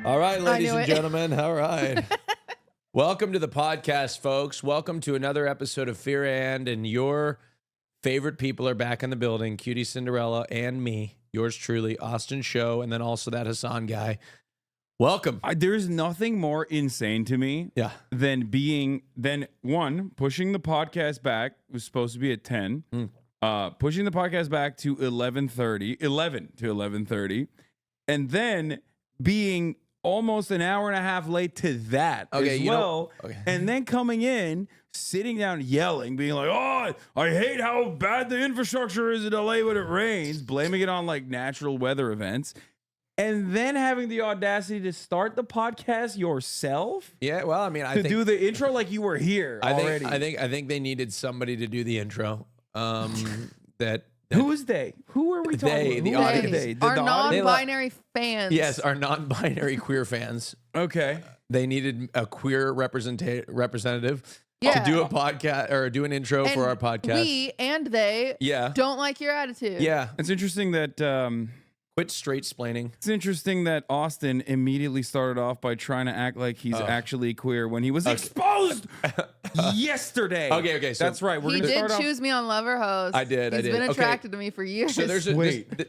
All right, ladies knew and it. gentlemen. All right. Welcome to the podcast, folks. Welcome to another episode of Fear and your favorite people are back in the building, qtcinderella and me, yours truly, AustinShow, and then also that Hassan guy. Welcome. There's nothing more insane to me than pushing the podcast back. It was supposed to be at 10. Pushing the podcast back to 11 to 11:30, and then being almost an hour and a half late to that as well. And then coming in, sitting down, yelling, being like, "Oh, I hate how bad the infrastructure is in LA when it rains," blaming it on like natural weather events. And then having the audacity to start the podcast yourself. Yeah, well, I mean, I think do the intro like you were here already. I think they needed somebody to do the intro. Who is they? Who are we talking about? The audience. They? Our non-binary fans. Yes, our non-binary queer fans. Okay. They needed a queer representative Yeah. to do a podcast or do an intro And for our podcast. we and they don't like your attitude. Yeah. It's interesting that Quit straight-splaining. it's interesting that Austin immediately started off by trying to act like he's actually queer when he was exposed yesterday. Okay. So that's right. We're He gonna did start off. choose me on Lover Host. I did. He's been attracted to me for years. So there's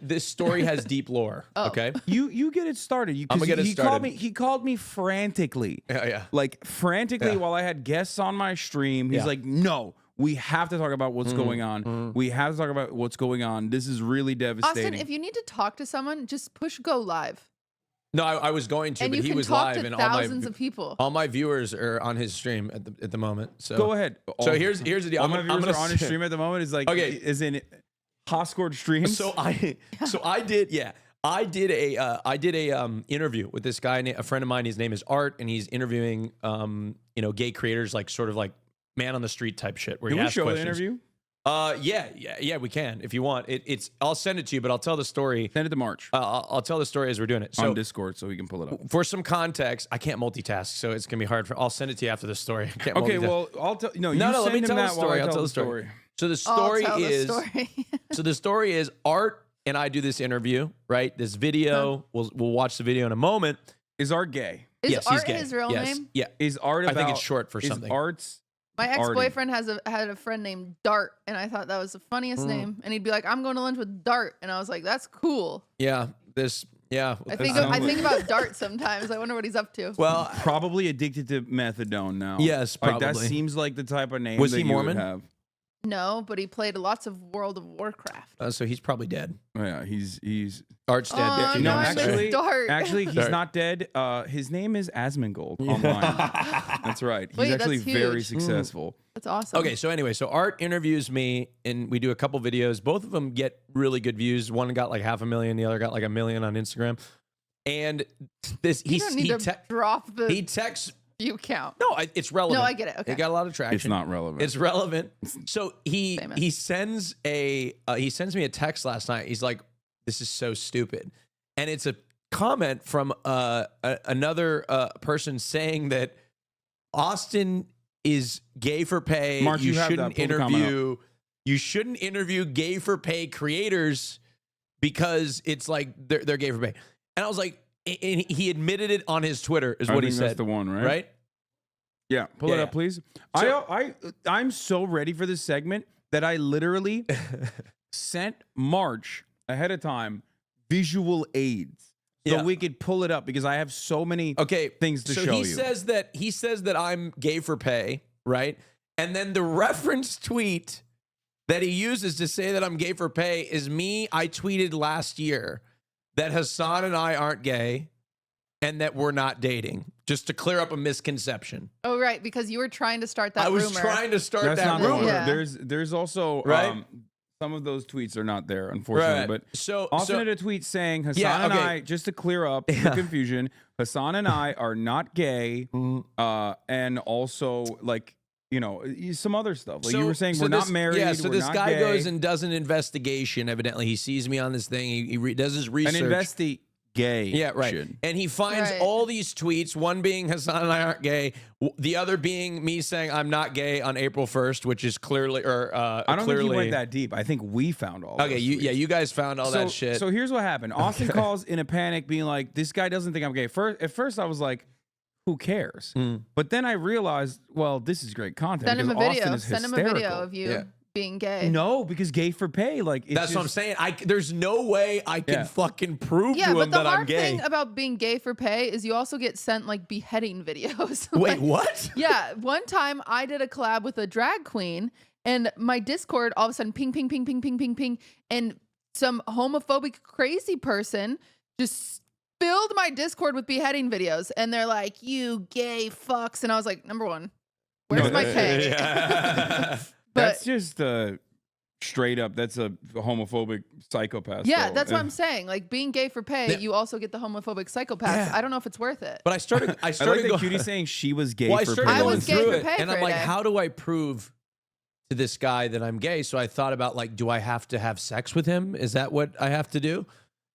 this story has deep lore. Okay. You get it started. I'm gonna get it started. He called me frantically. Yeah. Like frantically while I had guests on my stream. He's like, "No, we have to talk about what's going on. We have to talk about what's going on. This is really devastating." Austin, if you need to talk to someone, just push go live. No, I was going to, And but you he can was talk live, to and thousands of people. all my viewers are on his stream at the moment. So Go ahead. So here's the deal. All my viewers are on his stream at the moment. Is like is in Hoscord streams. So I did a interview with this guy, a friend of mine. His name is Art, and he's interviewing gay creators, like sort of like man on the street type shit. Where Can he we asks show questions. the interview? Yeah, we can if you want. I'll send it to you, but I'll tell the story. Send it to March I'll tell the story as we're doing it. So on Discord, so we can pull it up. for some context, I can't multitask, so it's gonna be hard. I'll send it to you after the story. I can't Okay, multitask. well, I'll tell. No, let me tell the that while story. I I'll tell the story. So the story I'll tell is the story. so the story is Art and I do this interview, right? This video. We'll watch the video in a moment. Is Art gay? Is Yes, Art he's gay. his real Yes. name? Yeah. Is Art? I think it's short for is something. Art's. My ex-boyfriend had a friend named Dart, and I thought that was the funniest name. And he'd be like, "I'm going to lunch with Dart," and I was like, "That's cool." Yeah. I think about Dart sometimes. I wonder what he's up to. Well, Probably addicted to methadone now. Yes, Like that probably. seems like the type of name Was that he you would Mormon? have. No, but he played lots of World of Warcraft. so he's probably dead. Oh, yeah, he's Art's dead. Oh, Two no, names. I miss actually, Dart. he's Dart. not dead. His name is Asmongold online. That's right. He's Wait, actually that's very huge. successful. That's awesome. Okay, so anyway, Art interviews me, and we do a couple videos. Both of them get really good views. One got like 500,000, the other got like 1 million on Instagram. And this You don't need to drop the he texts. view count. No, it's relevant. No, I get it. Okay. It got a lot of traction. It's not relevant. It's relevant. So Famous. he sends me a text last night. He's like, "This is so stupid," and it's a comment from another person saying that Austin is gay for pay. Mark, you have that. Pull the comment You shouldn't interview gay for pay creators because it's like they're gay for pay. And I was like, and he admitted it on his Twitter, is what he said. That's the one, right? Right? Yeah, pull it Yeah. up, please. So- I'm so ready for this segment that I literally sent March ahead of time visual aids so we could pull it up because I have so many things to show he you. says that I'm gay for pay, right? And then the reference tweet that he uses to say that I'm gay for pay is me. I tweeted last year that Hassan and I aren't gay and that we're not dating, just to clear up a misconception. Oh, right, because you were trying to start that I was rumor. trying to start That's that not the rumor. one. Yeah. There's also Right? some of those tweets are not there, unfortunately. Right. But So Austin had a tweet saying Hassan and I, just to clear up the confusion, Hassan and I are not gay, and also like some other stuff. Like you were saying, we're not married. Yeah. So we're this not guy gay. goes and does an investigation. Evidently, he sees me on this thing. He does his research. An gay. Yeah, right. shit. And he finds all these tweets, one being Hassan and I aren't gay, the other being me saying I'm not gay on April 1st, which is clearly, I don't think he went that deep. I think we found all. Okay, you guys found all that shit. So here's what happened. Austin calls in a panic, being like, "This guy doesn't think I'm gay." At first, I was like, "Who cares?" But then I realized, well, this is great content. Send him a because video. Austin is Send him a video hysterical. of you being gay. No, because gay for pay. Like That's what I'm saying. There's no way I can fucking prove to but him the that I'm hard gay. thing about being gay for pay is you also get sent like beheading videos. Wait, what? Yeah, one time I did a collab with a drag queen, and my Discord all of a sudden ping, ping, ping, ping, ping, ping, ping, and some homophobic crazy person just filled my Discord with beheading videos, and they're like, "You gay fucks," and I was like, number one, where's my pay? That's just straight up. That's a homophobic psychopath. Yeah, so, that's what I'm saying. Like being gay for pay, you also get the homophobic psychopaths. I don't know if it's worth it. But I started I like going, that Cutie saying she was gay well, I for started pay. I going was gay through for it, pay and for I'm a like, day. how do I prove to this guy that I'm gay? So I thought about like, do I have to have sex with him? Is that what I have to do?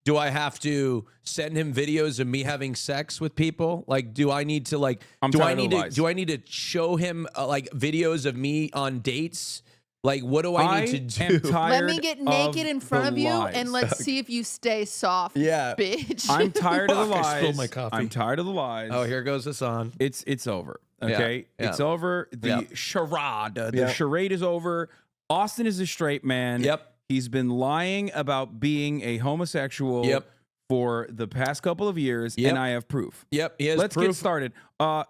Do I have to send him videos of me having sex with people? Like, do I need to like? Do I need to show him like videos of me on dates? Like, what do I need to do? Let me get naked in front of you and let's see if you stay soft. Yeah, bitch. I'm tired of the lies. I spilled my coffee. I'm tired of the lies. Oh, here goes Hassan. It's over. Okay, it's over. The charade, the charade is over. Austin is a straight man. Yep. He's been lying about being a homosexual for the past couple of years, and I have proof. Yep, he has Let's proof. get started.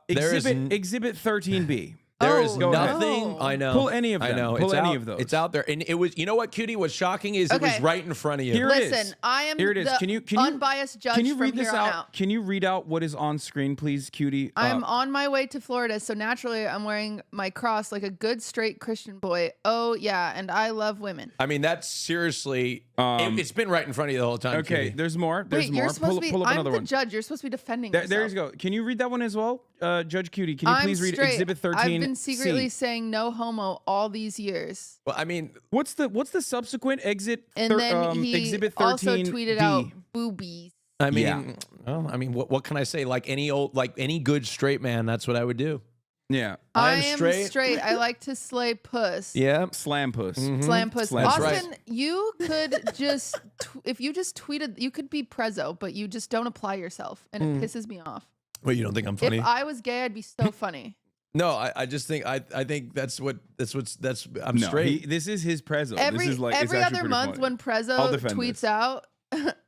Exhibit 13B. There is Oh, nothing. no. I know. Pull any of them. I know. Pull it's any out, of those. It's out there, and it was. You know what, Cutie? What's shocking is it was Okay. right in front of you. Here it is. Listen, I am Here it is. the Can you unbiased judge Can you from read this here on out? out. Can you read out what is on screen, please, Cutie? I'm on my way to Florida, so naturally I'm wearing my cross like a good straight Christian boy. Oh yeah, and I love women. I mean, that's seriously. It's been right in front of you the whole time. Okay, Cutie. there's more. There's Wait, more. you're supposed to be. Pull up I'm another the one. judge. You're supposed to be defending There yourself. you go. Can you read that one as well, Judge Cutie? Can you I'm please read straight. Exhibit 13? I've been secretly saying no homo all these years. Well, I mean, What's the subsequent exit? And then he Exhibit 13 also tweeted out boobies. I mean, Yeah. well, I mean, what can I say? Like any good straight man, that's what I would do. Yeah, I I'm am straight. I like to slay puss. Yeah. slam puss. Slam puss. Slam puss. Austin, you could just, if you just tweeted, you could be prezzo, but you just don't apply yourself. And it pisses me off. Wait, you don't think I'm funny? If I was gay, I'd be so funny. No, I just think I think I'm No, straight. this is his prezzo. Every this is like, it's every actually other pretty month funny. when I'll prezzo defend tweets this. out,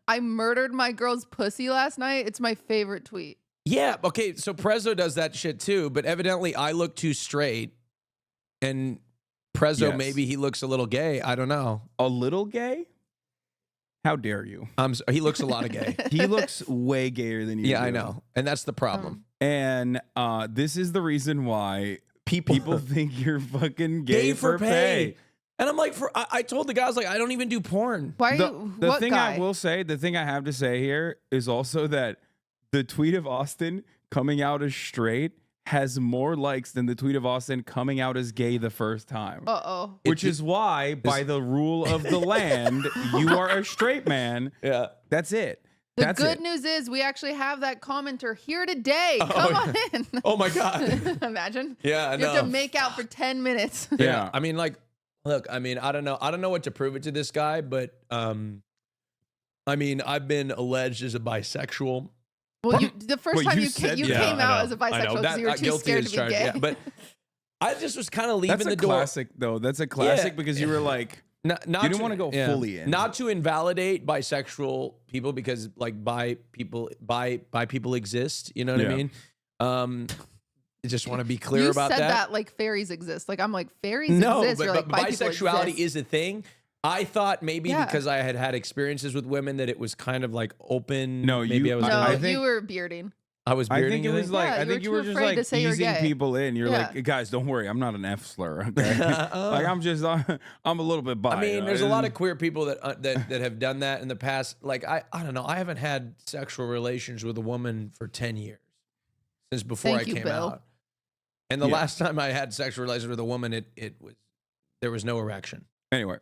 I murdered my girl's pussy last night. It's my favorite tweet. Yeah, okay, so Prezzo does that shit too, but evidently I look too straight, and Prezzo, Yes. maybe he looks a little gay. I don't know. A little gay? How dare you? He looks a lot of gay. He looks way gayer than you. Yeah, do. I know, and that's the problem. And this is the reason why people think you're fucking gay for pay. And I'm like, I told the guy, I was like, I don't even do porn. Why are The, you? the what thing guy? I will say, the thing I have to say here is also that the tweet of Austin coming out as straight has more likes than the tweet of Austin coming out as gay the first time. Uh-oh. Which is why, by the rule of the land, you are a straight man. Yeah. That's it. The That's good it. news is we actually have that commenter here today. Come on in. Oh my God. Imagine. Yeah, I You have know. to make out for 10 minutes. Yeah. I mean, like, look, I mean, I don't know what to prove it to this guy, but I mean, I've been alleged as a bisexual. Well, the first Wait, time you you, said you that. came I out know, as a I know. bisexual because you were too guilty scared as to be charged, gay. yeah, but I just was kind of leaving That's the a door. classic, though. That's a classic because you were like, Not you didn't to- want to go yeah. fully in. Not to invalidate bisexual people because like bi people exist. You know what I Yeah. mean? I just want to be clear you about said that. like fairies exist. Like I'm like fairies No, exist. but, You're like, but bi people bisexuality exist. is a thing. I thought maybe Yeah. because I had experiences with women that it was kind of like open. No, maybe you- I was. No, I think- you were bearding. I was. I Bearding think it you was think? like Yeah, I you think were you too were just afraid like to say you're easing gay. people in. You're Yeah. like, guys, don't worry, I'm not an F slur. Okay, like I'm just I'm a little bit bi. I mean, there's a lot of queer people that have done that in the past. Like I don't know. I haven't had sexual relations with a woman for 10 years since before Thank I you, came Bill. out. And the Yeah. last time I had sexual relations with a woman, there was no erection. Anyway,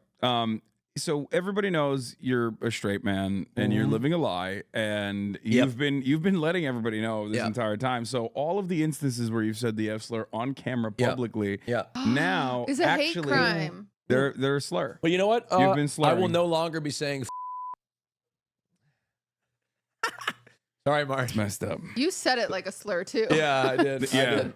so everybody knows you're a straight man and you're living a lie, and you've been letting everybody know this entire time. So all of the instances where you've said the F slur on camera publicly, now It's a hate actually crime. they're a slur. Well, you know what? You've been slurring. I will no longer be saying. Sorry, Mark. It's messed up. You said it like a slur too. Yeah, I did. Yeah.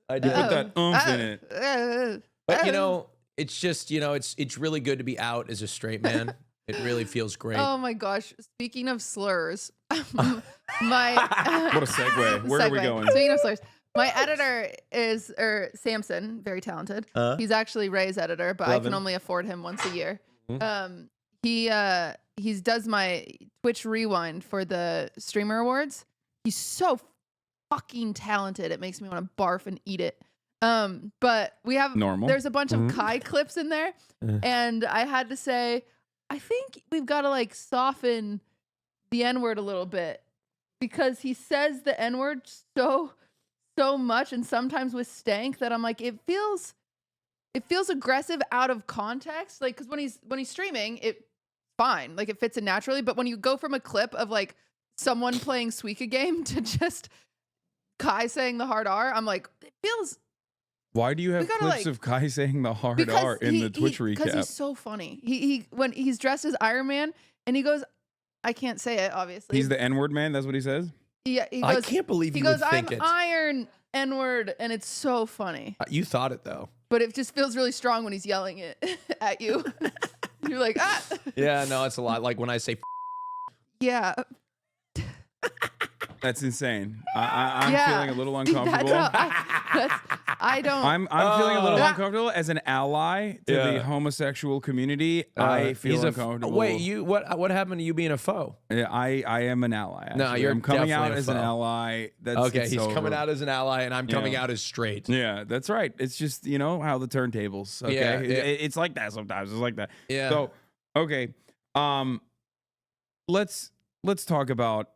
I did. Put that oomph in it. But you know, it's just, you know, it's really good to be out as a straight man. It really feels great. Oh my gosh. Speaking of slurs, my What a segue. Where are we going? Speaking of slurs, my editor is Samson, very talented. He's actually Ray's editor, but I can only afford him once a year. He does my Twitch rewind for the streamer awards. He's so fucking talented. It makes me want to barf and eat it. But we have there's a bunch of Kai clips in there, and I had to say, I think we've got to like soften the N-word a little bit, because he says the N-word so much, and sometimes with stank, that I'm like, it feels aggressive out of context. Like, because when he's streaming, it's fine, like it fits in naturally. But when you go from a clip of like someone playing Suika game to just Kai saying the hard R, I'm like, it feels. Why do you have clips of Kai saying the hard R in the Twitch recap? Because he's so funny. He when he's dressed as Iron Man and he goes, I can't say it, obviously. He's the N-word man. That's what he says. Yeah, he goes, I can't believe he you goes, would think I'm it. Iron N-word, and it's so funny. You thought it though. But it just feels really strong when he's yelling it at you. You're like, ah. Yeah, no, it's a lot. Like when I say. Yeah. That's insane. I'm feeling a little uncomfortable. I don't. I'm feeling a little uncomfortable as an ally to the homosexual community. I feel uncomfortable. Wait, what happened to you being a foe? I am an ally. Actually. No, you're I'm coming out definitely a as an foe. ally. That's Okay, he's over. coming out as an ally, and I'm coming out as straight. Yeah, that's right. It's just, you know, how the turntables. Okay, Yeah. It's like that sometimes. It's like that. Yeah. So okay, let's talk about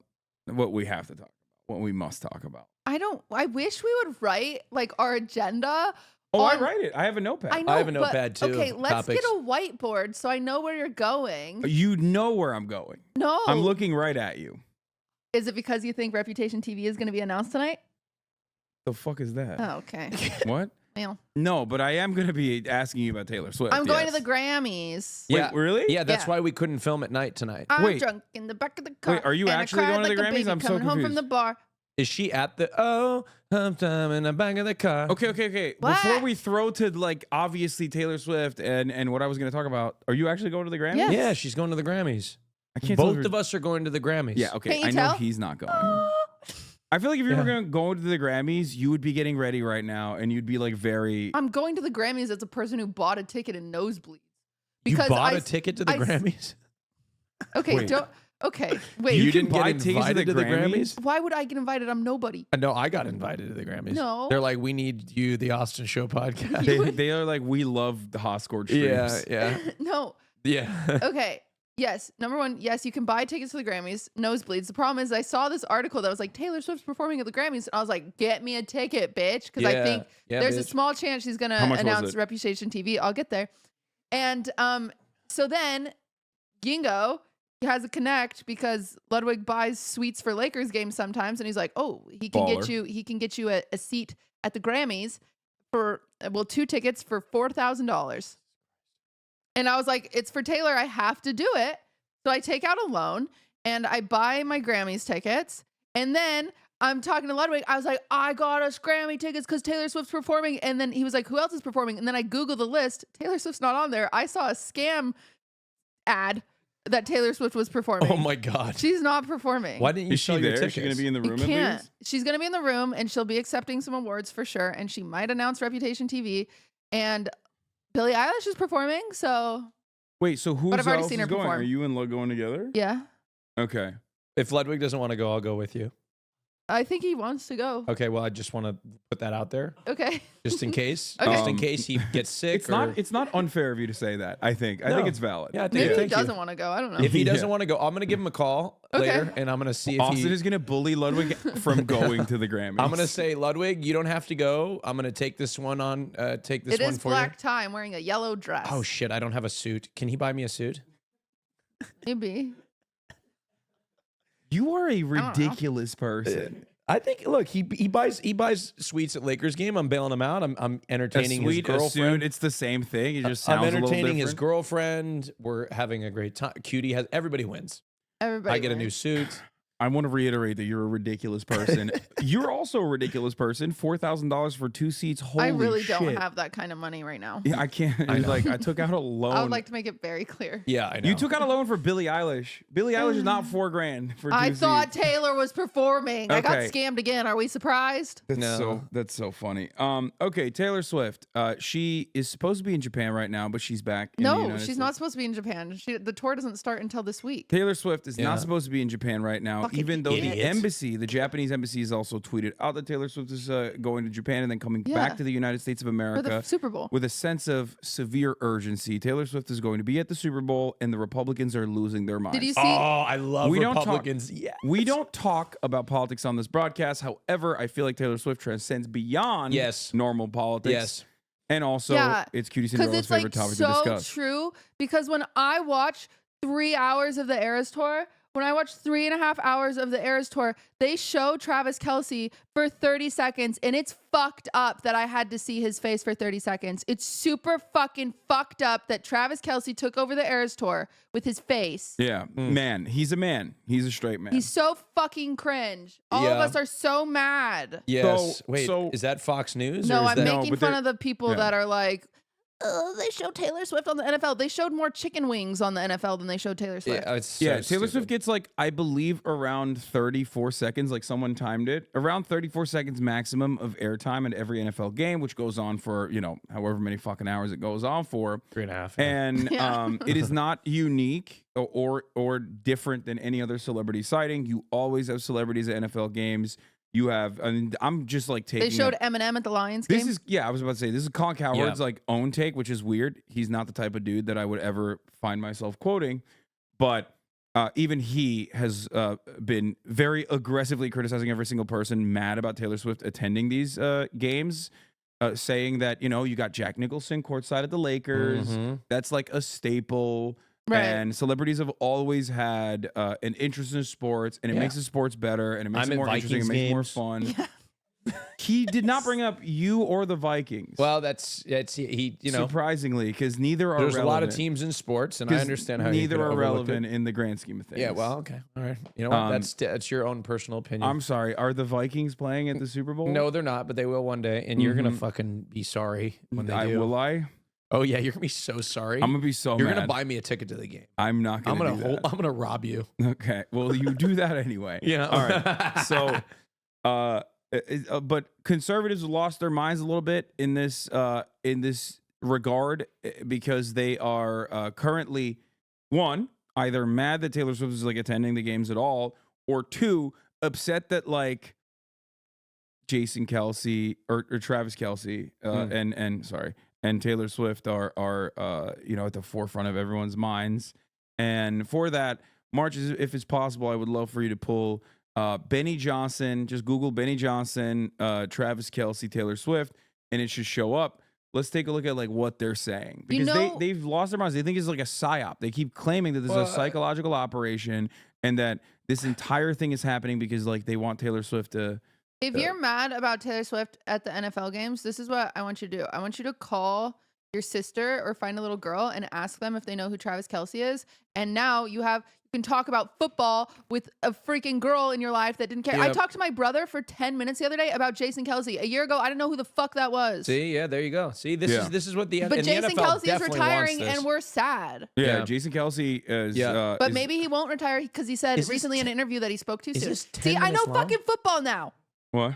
what we have to talk about. What we must talk about. I wish we would write like our agenda. Oh, I write it. I have a notepad. I know, I have a notepad too. Okay, let's topics. get a whiteboard so I know where you're going. You know where I'm going. No. I'm looking right at you. Is it because you think Reputation TV is going to be announced tonight? The fuck is that? Oh, okay. What? Well, No, but I am going to be asking you about Taylor Swift. I'm going to yes. the Grammys. Wait, Yeah. really? Yeah, that's Yeah. why we couldn't film at night tonight. I'm Wait. drunk in the back of the car. Wait, are you and I actually cried going to the like a Grammys? baby I'm so coming home from confused. the bar. Is she at the time in the back of the car? Okay. What? Before we throw to like obviously Taylor Swift and what I was going to talk about, are you actually going to the Grammys? Yes. Yeah, she's going to the Grammys. I can't tell Both if of us are going to the Grammys. Yeah, okay. Can't you I know tell? he's not going. I feel like if you were going to go to the Grammys, you would be getting ready right now and you'd be like very. I'm going to the Grammys as a person who bought a ticket in nosebleeds. You Because bought a ticket to the I- Grammys? Okay, Wait. don't. Okay, wait. You can didn't get buy tickets to invited the to the Grammys? Grammys? Why would I get invited? I'm nobody. No, I got invited to the Grammys. No. They're like, we need you, the Austin Show podcast. They are like, we love the hot scored streams. yeah. No. Yeah. Okay. Yes. Number one, yes, you can buy tickets to the Grammys. Nosebleeds. The problem is I saw this article that was like, Taylor Swift's performing at the Grammys. And I was like, get me a ticket, bitch. Because I think there's a bitch. small chance she's going to How much was announce it? Reputation TV. I'll get there. And so then Gingo has a connect because Ludwig buys suites for Lakers games sometimes. And he's like, oh, he can get you a seat at the Grammys for, 2 tickets for $4,000. And I was like, it's for Taylor. I have to do it. So I take out a loan and I buy my Grammys tickets. And then I'm talking to Ludwig. I was like, I got us Grammy tickets because Taylor Swift's performing. And then he was like, who else is performing? And then I Googled the list. Taylor Swift's not on there. I saw a scam ad that Taylor Swift was performing. Oh my God. She's not performing. Why didn't you Is she sell your there? Is tickets? she going to be in the room You at can't. least? She's going to be in the room and she'll be accepting some awards for sure. And she might announce Reputation TV. And Billie Eilish is performing. So Wait, so who But I've already else seen is her going? perform. Are you and Lud going together? yeah, Okay. If Ludwig doesn't want to go, I'll go with you. I think he wants to go. Okay, well, I just want to put that out there, Okay. just in case. Okay. Just in case he gets sick. It's not unfair of you to say that. I think No. it's valid. Yeah, I think Maybe he thank you. doesn't want to go. I don't know. If he doesn't Yeah. want to go, I'm going to give him a call Okay. later, and I'm going to see if Austin he. is going to bully Ludwig from going to the Grammys. I'm going to say, Ludwig, you don't have to go. I'm going to take this one on. Take this It one is for black you. tie. I'm wearing a yellow dress. Oh shit! I don't have a suit. Can he buy me a suit? Maybe. You are a ridiculous person. I think. Look, he buys sweets at Lakers game. I'm bailing him out. I'm entertaining his girlfriend. It's the same thing. It just sounds I'm entertaining a little his different. girlfriend. We're having a great time. Cutie has everybody wins. Everybody. I get a wins. new suit. I want to reiterate that you're a ridiculous person. You're also a ridiculous person. $4,000 for 2 seats. Holy I really shit. don't have that kind of money right now. Yeah, I can't. I took out a loan. I would like to make it very clear. Yeah, I know. You took out a loan for Billie Eilish. Billie Eilish is not $4,000 for 2 I thought seats. Taylor was performing. I got Okay. scammed again. Are we surprised? That's so funny. Okay, Taylor Swift. She is supposed to be in Japan right now, but she's back. In the No, United she's States. not supposed to be in Japan. The tour doesn't start until this week. Taylor Swift is Yeah. not supposed to be in Japan right now, Fucking even though idiot. the embassy, the Japanese embassy, has also tweeted out that Taylor Swift is going to Japan and then coming Yeah. back to the United States of For the America Super Bowl. with a sense of severe urgency. Taylor Swift is going to be at the Super Bowl, and the Republicans are losing their minds. Did you see? Oh, I love We don't talk- Republicans. Yes. We don't talk about politics on this broadcast. However, I feel like Taylor Swift transcends beyond normal politics. Yes. And also, Yeah, it's Cutie Because Cinderella's it's favorite like topic to so discuss. true. Because when I watch 3 hours of the Eras Tour, when I watch 3.5 hours of the Eras Tour, they show Travis Kelce for 30 seconds, and it's fucked up that I had to see his face for 30 seconds. It's super fucking fucked up that Travis Kelce took over the Eras Tour with his face. Yeah, man. He's a man. He's a straight man. He's so fucking cringe. All of Yeah. us are so mad. Yes. Wait, so- is that Fox News? No, or is I'm that, making but fun they're- of the people yeah. that are like, oh, they show Taylor Swift on the NFL. They showed more chicken wings on the NFL than they showed Taylor Swift. Yeah, it's so Yeah, Taylor stupid. Swift gets like, I believe, around 34 seconds, like someone timed it, around 34 seconds maximum of airtime at every NFL game, which goes on for, however many fucking hours it goes on for. 3.5. And Yeah. it is not unique or different than any other celebrity sighting. You always have celebrities at NFL games. You have, I'm just like taking. They showed Eminem at the Lions game. I was about to say, this is Colin Cowherd's like own take, which is weird. He's not the type of dude that I would ever find myself quoting, but even he has been very aggressively criticizing every single person mad about Taylor Swift attending these games, saying that, you got Jack Nicholson courtside at the Lakers. Mm-hmm. That's like a staple. Right. And celebrities have always had an interest in sports, and it makes the sports better, and it makes I'm it at more interesting, it Vikings makes more games. fun. He did not bring up you or the Vikings. Well, that's he. Surprisingly, because neither are There's relevant. a lot of teams in sports, and I 'Cause understand how neither you could are overlook relevant it. in the grand scheme of things. Yeah, well, okay, all right. You know what? That's your own personal opinion. I'm sorry. Are the Vikings playing at the Super Bowl? No, they're not, but they will one day, and you're gonna fucking be sorry when they do. Will I? Oh yeah, you're gonna be so sorry. I'm gonna be so You're mad. gonna buy me a ticket to the game. I'm not I'm gonna. gonna I'm gonna rob you. Okay. Well, you do that anyway. Yeah. All right. So, but conservatives lost their minds a little bit in this regard because they are currently, one, either mad that Taylor Swift is like attending the games at all, or two, upset that like Jason Kelce or Travis Kelce and Taylor Swift are at the forefront of everyone's minds. And for that, March, if it's possible, I would love for you to pull Benny Johnson. Just Google Benny Johnson, Travis Kelce, Taylor Swift, and it should show up. Let's take a look at like what they're saying, because they've lost their minds. They think it's like a psyop. They keep claiming that this is a psychological operation and that this entire thing is happening because like they want Taylor Swift to. If you're mad about Taylor Swift at the NFL games, this is what I want you to do. I want you to call your sister or find a little girl and ask them if they know who Travis Kelce is. And now you can talk about football with a freaking girl in your life that didn't care. Yep. I talked to my brother for 10 minutes the other day about Jason Kelce. A year ago, I didn't know who the fuck that was. See, yeah, there you go. See, this is what the But and Jason the NFL Kelce is definitely retiring, wants this. and we're sad. Yeah, Jason Kelce is. Yeah. But is- maybe he won't retire because he said Is this recently in an interview that he spoke too is soon. this 10 See, I know minutes long? fucking football now. What?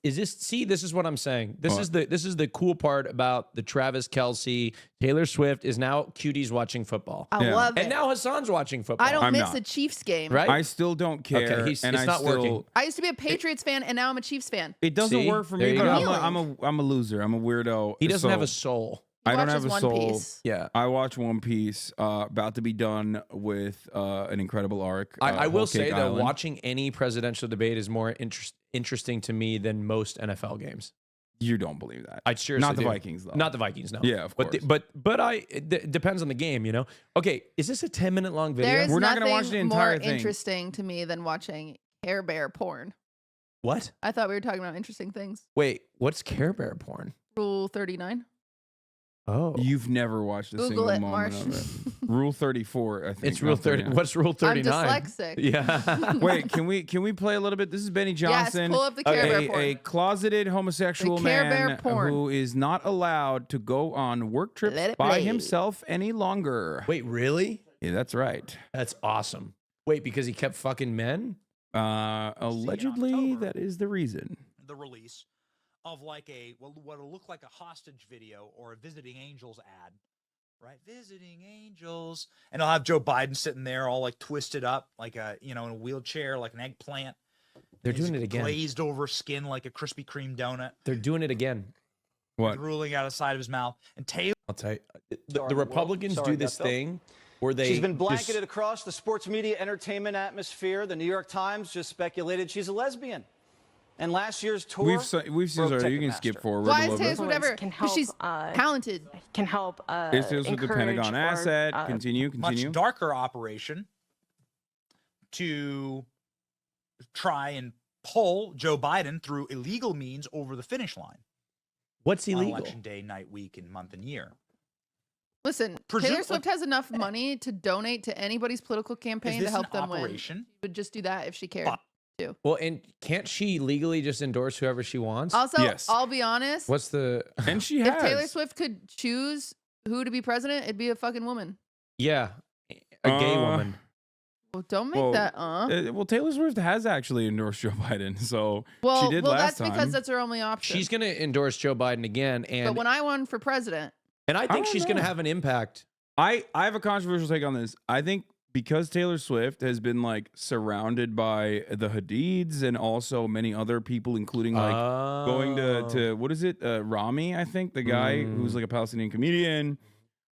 Is this? See, this is what I'm saying. This What? is the cool part about the Travis Kelce, Taylor Swift is now cuties watching football, I love it. and now Hassan's watching football. I don't I'm miss not. a Chiefs game. right. I still don't care. Okay, it's and not working. I used to be a Patriots fan, and now I'm a Chiefs fan. It doesn't See? work for There me. you But go. I'm a loser. I'm a weirdo. He doesn't So have a soul. He I don't watches have a One soul. Piece. Yeah. I watch One Piece. About to be done with an incredible arc. I will Whole say Cake that Island. watching any presidential debate is more interesting to me than most NFL games. You don't believe that. I seriously Not the do. Vikings, though. Not the Vikings, no. Yeah, of course. But it depends on the game, you know? Okay, is this a 10-minute long video? There is We're not nothing gonna watch the entire more thing. interesting to me than watching Care Bear porn. What? I thought we were talking about interesting things. Wait, what's Care Bear porn? Rule 39. Oh. You've never watched a Google single it, moment Marsh. of it. Rule 34, I think. It's Rule not 30. 39. What's Rule 39? I'm dyslexic. Yeah. Wait, can we play a little bit? This is Benny Johnson, pull up the Care Bear porn. a closeted homosexual The Care Bear man porn. who is not allowed to go on work trips Let it by play. himself any longer. Wait, really? Yeah, that's right. That's awesome. Wait, because he kept fucking men? Allegedly, that is the reason. The release of like what'll look like a hostage video or a Visiting Angels ad, right? Visiting Angels, and I'll have Joe Biden sitting there all like twisted up, like in a wheelchair, like an eggplant. They're His doing it again. glazed over skin like a Krispy Kreme donut, They're doing it again. What? drooling out of the side of his mouth. And Taylor, I'll tell you. The Republicans do this thing where they. She's been blanketed across the sports media entertainment atmosphere. The New York Times just speculated she's a lesbian. And last year's tour, We've seen already. You can skip forward Why a is little Taylor bit. Swift ever? Can Because she's help, talented. can help It's Taylor Swift the encourage Pentagon or, asset. Continue. much darker operation to try and pull Joe Biden through illegal means over the finish line What's on illegal? election day, night, week, and month and year. Listen, Taylor Swift has enough money to donate to anybody's political campaign to help them win. operation? She would just do that if she cared. Well, and can't she legally just endorse whoever she wants? Also, Yes. I'll be honest. What's the? And she If has. Taylor Swift could choose who to be president, it'd be a fucking woman. Yeah, a gay woman. Well, don't make Well, that. Well, Taylor Swift has actually endorsed Joe Biden, so Well, she did well, last that's time. because that's her only option. She's gonna endorse Joe Biden again, but and when I won for president, I think don't she's gonna know. have an impact. I have a controversial take on this. I think because Taylor Swift has been like surrounded by the Hadids and also many other people, including like going to what is it, Rami? I think the guy who's like a Palestinian comedian.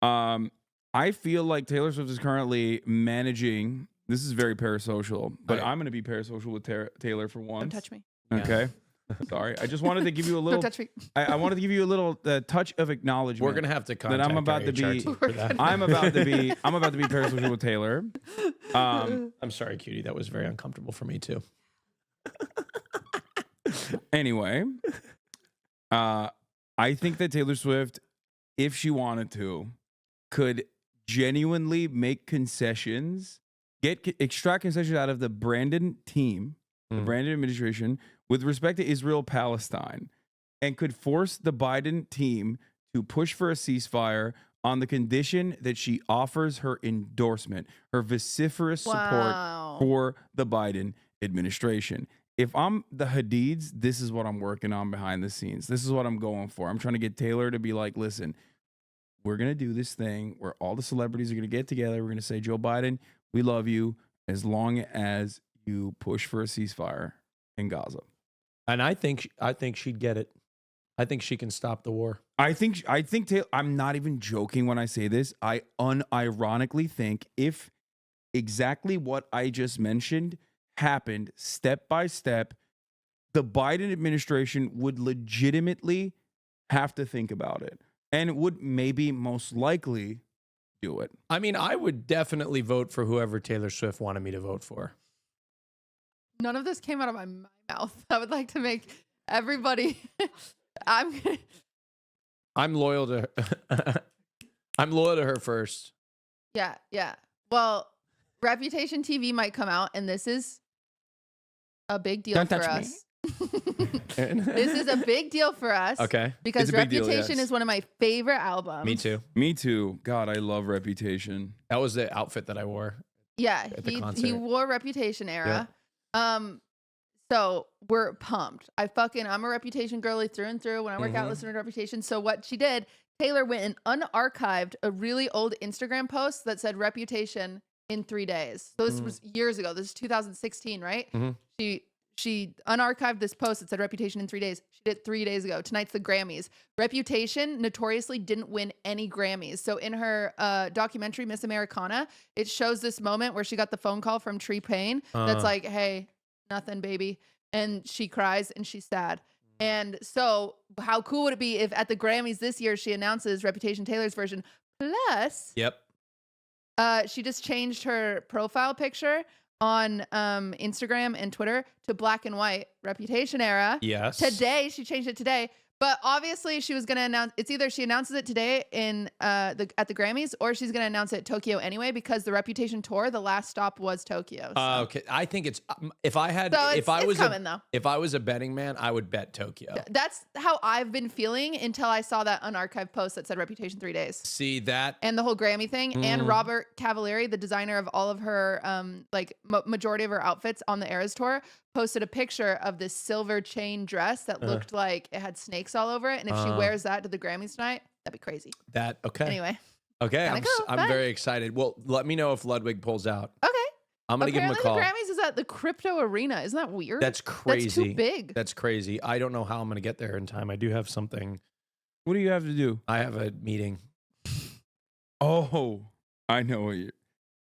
I feel like Taylor Swift is currently managing. This is very parasocial, but I'm going to be parasocial with Taylor for once. don't touch me. Okay. Sorry. I just wanted to give you a Don't little. touch me. I wanted to give you a little touch of acknowledgement. We're gonna have to contact that I'm about our to HR be. team for that. I'm about to be parasocial with Taylor. I'm sorry, cutie. That was very uncomfortable for me too. Anyway, I think that Taylor Swift, if she wanted to, could genuinely make concessions, extract concessions out of the Brandon team, the Brandon administration, with respect to Israel-Palestine, and could force the Biden team to push for a ceasefire on the condition that she offers her endorsement, her vociferous support for the Biden administration. If I'm the Hadids, this is what I'm working on behind the scenes. This is what I'm going for. I'm trying to get Taylor to be like, listen, we're going to do this thing where all the celebrities are going to get together. We're going to say, Joe Biden, we love you as long as you push for a ceasefire in Gaza. And I think she'd get it. I think she can stop the war. I think Taylor, I'm not even joking when I say this. I unironically think if exactly what I just mentioned happened step by step, the Biden administration would legitimately have to think about it and would maybe most likely do it. I mean, I would definitely vote for whoever Taylor Swift wanted me to vote for. None of this came out of my mouth. I would like to make everybody. I'm loyal to her. I'm loyal to her first. Yeah. Well, Reputation TV might come out, and this is a big deal for us. This is a big deal for us. Okay. Because It's a big deal, Reputation yes. is one of my favorite albums. Me too. Me too. God, I love Reputation. That was the outfit that I wore. Yeah, At the he concert. wore Reputation era. So we're pumped. I'm a Reputation girly through and through. When I work out, listen to Reputation. So what she did, Taylor went and unarchived a really old Instagram post that said Reputation in 3 days. So this was years ago. This is 2016, right? She unarchived this post that said Reputation in 3 days. She did it 3 days ago. Tonight's the Grammys. Reputation notoriously didn't win any Grammys. So in her documentary, Miss Americana, it shows this moment where she got the phone call from Tree Payne that's like, hey, nothing, baby. And she cries and she's sad. And so how cool would it be if at the Grammys this year she announces Reputation Taylor's version plus she just changed her profile picture on Instagram and Twitter to black and white, Reputation era. Yes. Today, she changed it today. But obviously, she was going to announce, it's either she announces it today at the Grammys, or she's going to announce it at Tokyo anyway, because the Reputation tour, the last stop was Tokyo. So. Okay. I think it's, if I was a betting man, I would bet Tokyo. That's how I've been feeling until I saw that unarchived post that said Reputation 3 days. See that? And the whole Grammy thing. And Robert Cavalieri, the designer of all of her, majority of her outfits on the Eras tour, posted a picture of this silver chain dress that looked like it had snakes all over it. And if she wears that to the Grammys tonight, that'd be crazy. Okay. Anyway. Okay. I'm very excited. Well, let me know if Ludwig pulls out. Okay. I'm going to give him a call. The Grammys is at the Crypto Arena. Isn't that weird? That's crazy. That's too big. That's crazy. I don't know how I'm going to get there in time. I do have something. What do you have to do? I have a meeting. Oh, I know what you.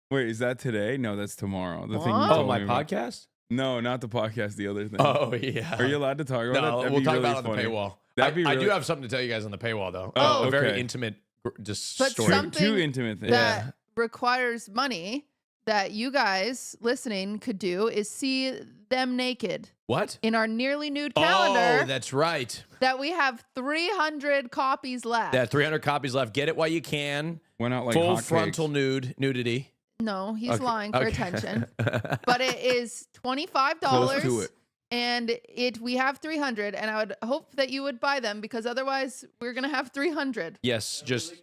Wait, is that today? No, that's tomorrow. The thing you What? told my me about. podcast? No, not the podcast. The other thing. Oh, yeah. Are you allowed to talk about No, that? we'll talk about it on the paywall. I do have something to tell you guys on the paywall, though. Oh, A very okay. intimate just But story. something Too intimate thing. that requires money that you guys listening could do is see them naked What? in our nearly nude calendar. Oh, that's right. That we have 300 copies left. That 300 copies left. Get it while you can. Went out like Full hotcakes. frontal nudity. No, he's Okay, lying for okay. attention. But it is $25. Close to it. And we have 300, and I would hope that you would buy them, because otherwise we're gonna have 300. Yes, just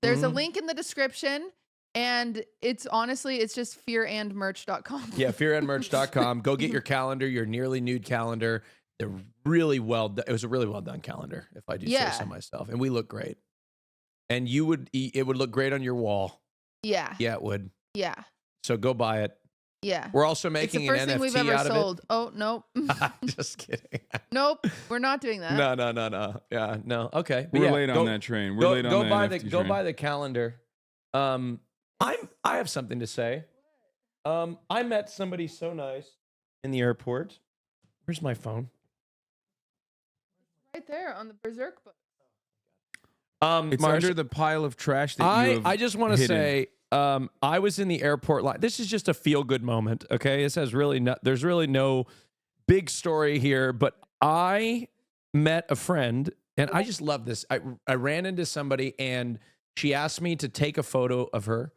There's a link in the description, and it's just fearandmerch.com. yeah, fearandmerch.com. Go get your calendar, your nearly nude calendar. They're really it was a really well done calendar, if I do say so myself. And we look great. And it would look great on your wall. Yeah. Yeah, it would. Yeah. So go buy it. Yeah. We're also making it's the first an thing NFT we've ever out sold. of Oh, nope. it. Just kidding. Nope. We're not doing that. No. Yeah, no. Okay. But We're yeah, late on that train. We're late on that NFT train. Go buy the calendar. I have something to say. I met somebody so nice in the airport. Where's my phone? Right there on the Berserk book. It's under the pile of trash that you have I just want to hidden. say, I was in the airport line. This is just a feel-good moment, okay? This has there's really no big story here, but I met a friend, and I just love this. I ran into somebody, and she asked me to take a photo of her.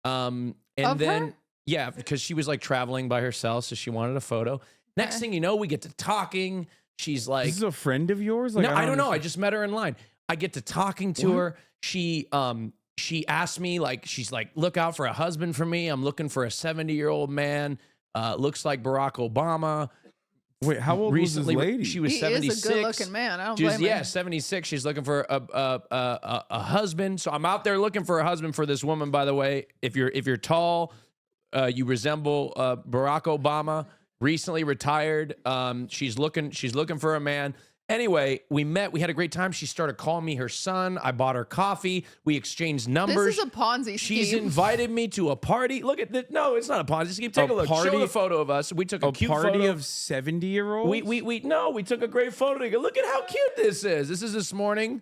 And Of then, her? yeah, because she was like traveling by herself, so she wanted a photo. Next thing you know, we get to talking. She's like, This is a friend of yours? Like, no, I don't know. I understand. just met her in line. I get to talking to her. She asked me, like, she's like, look out for a husband for me. I'm looking for a 70-year-old man. Looks like Barack Obama. Wait, how old Recently, was this lady? she was He 76. is a good-looking man. I don't She was, blame him. 76. She's looking for a husband. So I'm out there looking for a husband for this woman. By the way, if you're tall, you resemble Barack Obama. Recently retired. She's looking for a man. Anyway, we met. We had a great time. She started calling me her son. I bought her coffee. We exchanged numbers. This is a Ponzi scheme. She's invited me to a party. Look at this. No, it's not a Ponzi scheme. Take a look. party- Show the photo of us. We took a cute party photo. of 70-year-olds? We took a great photo together. Look at how cute this is. This is this morning.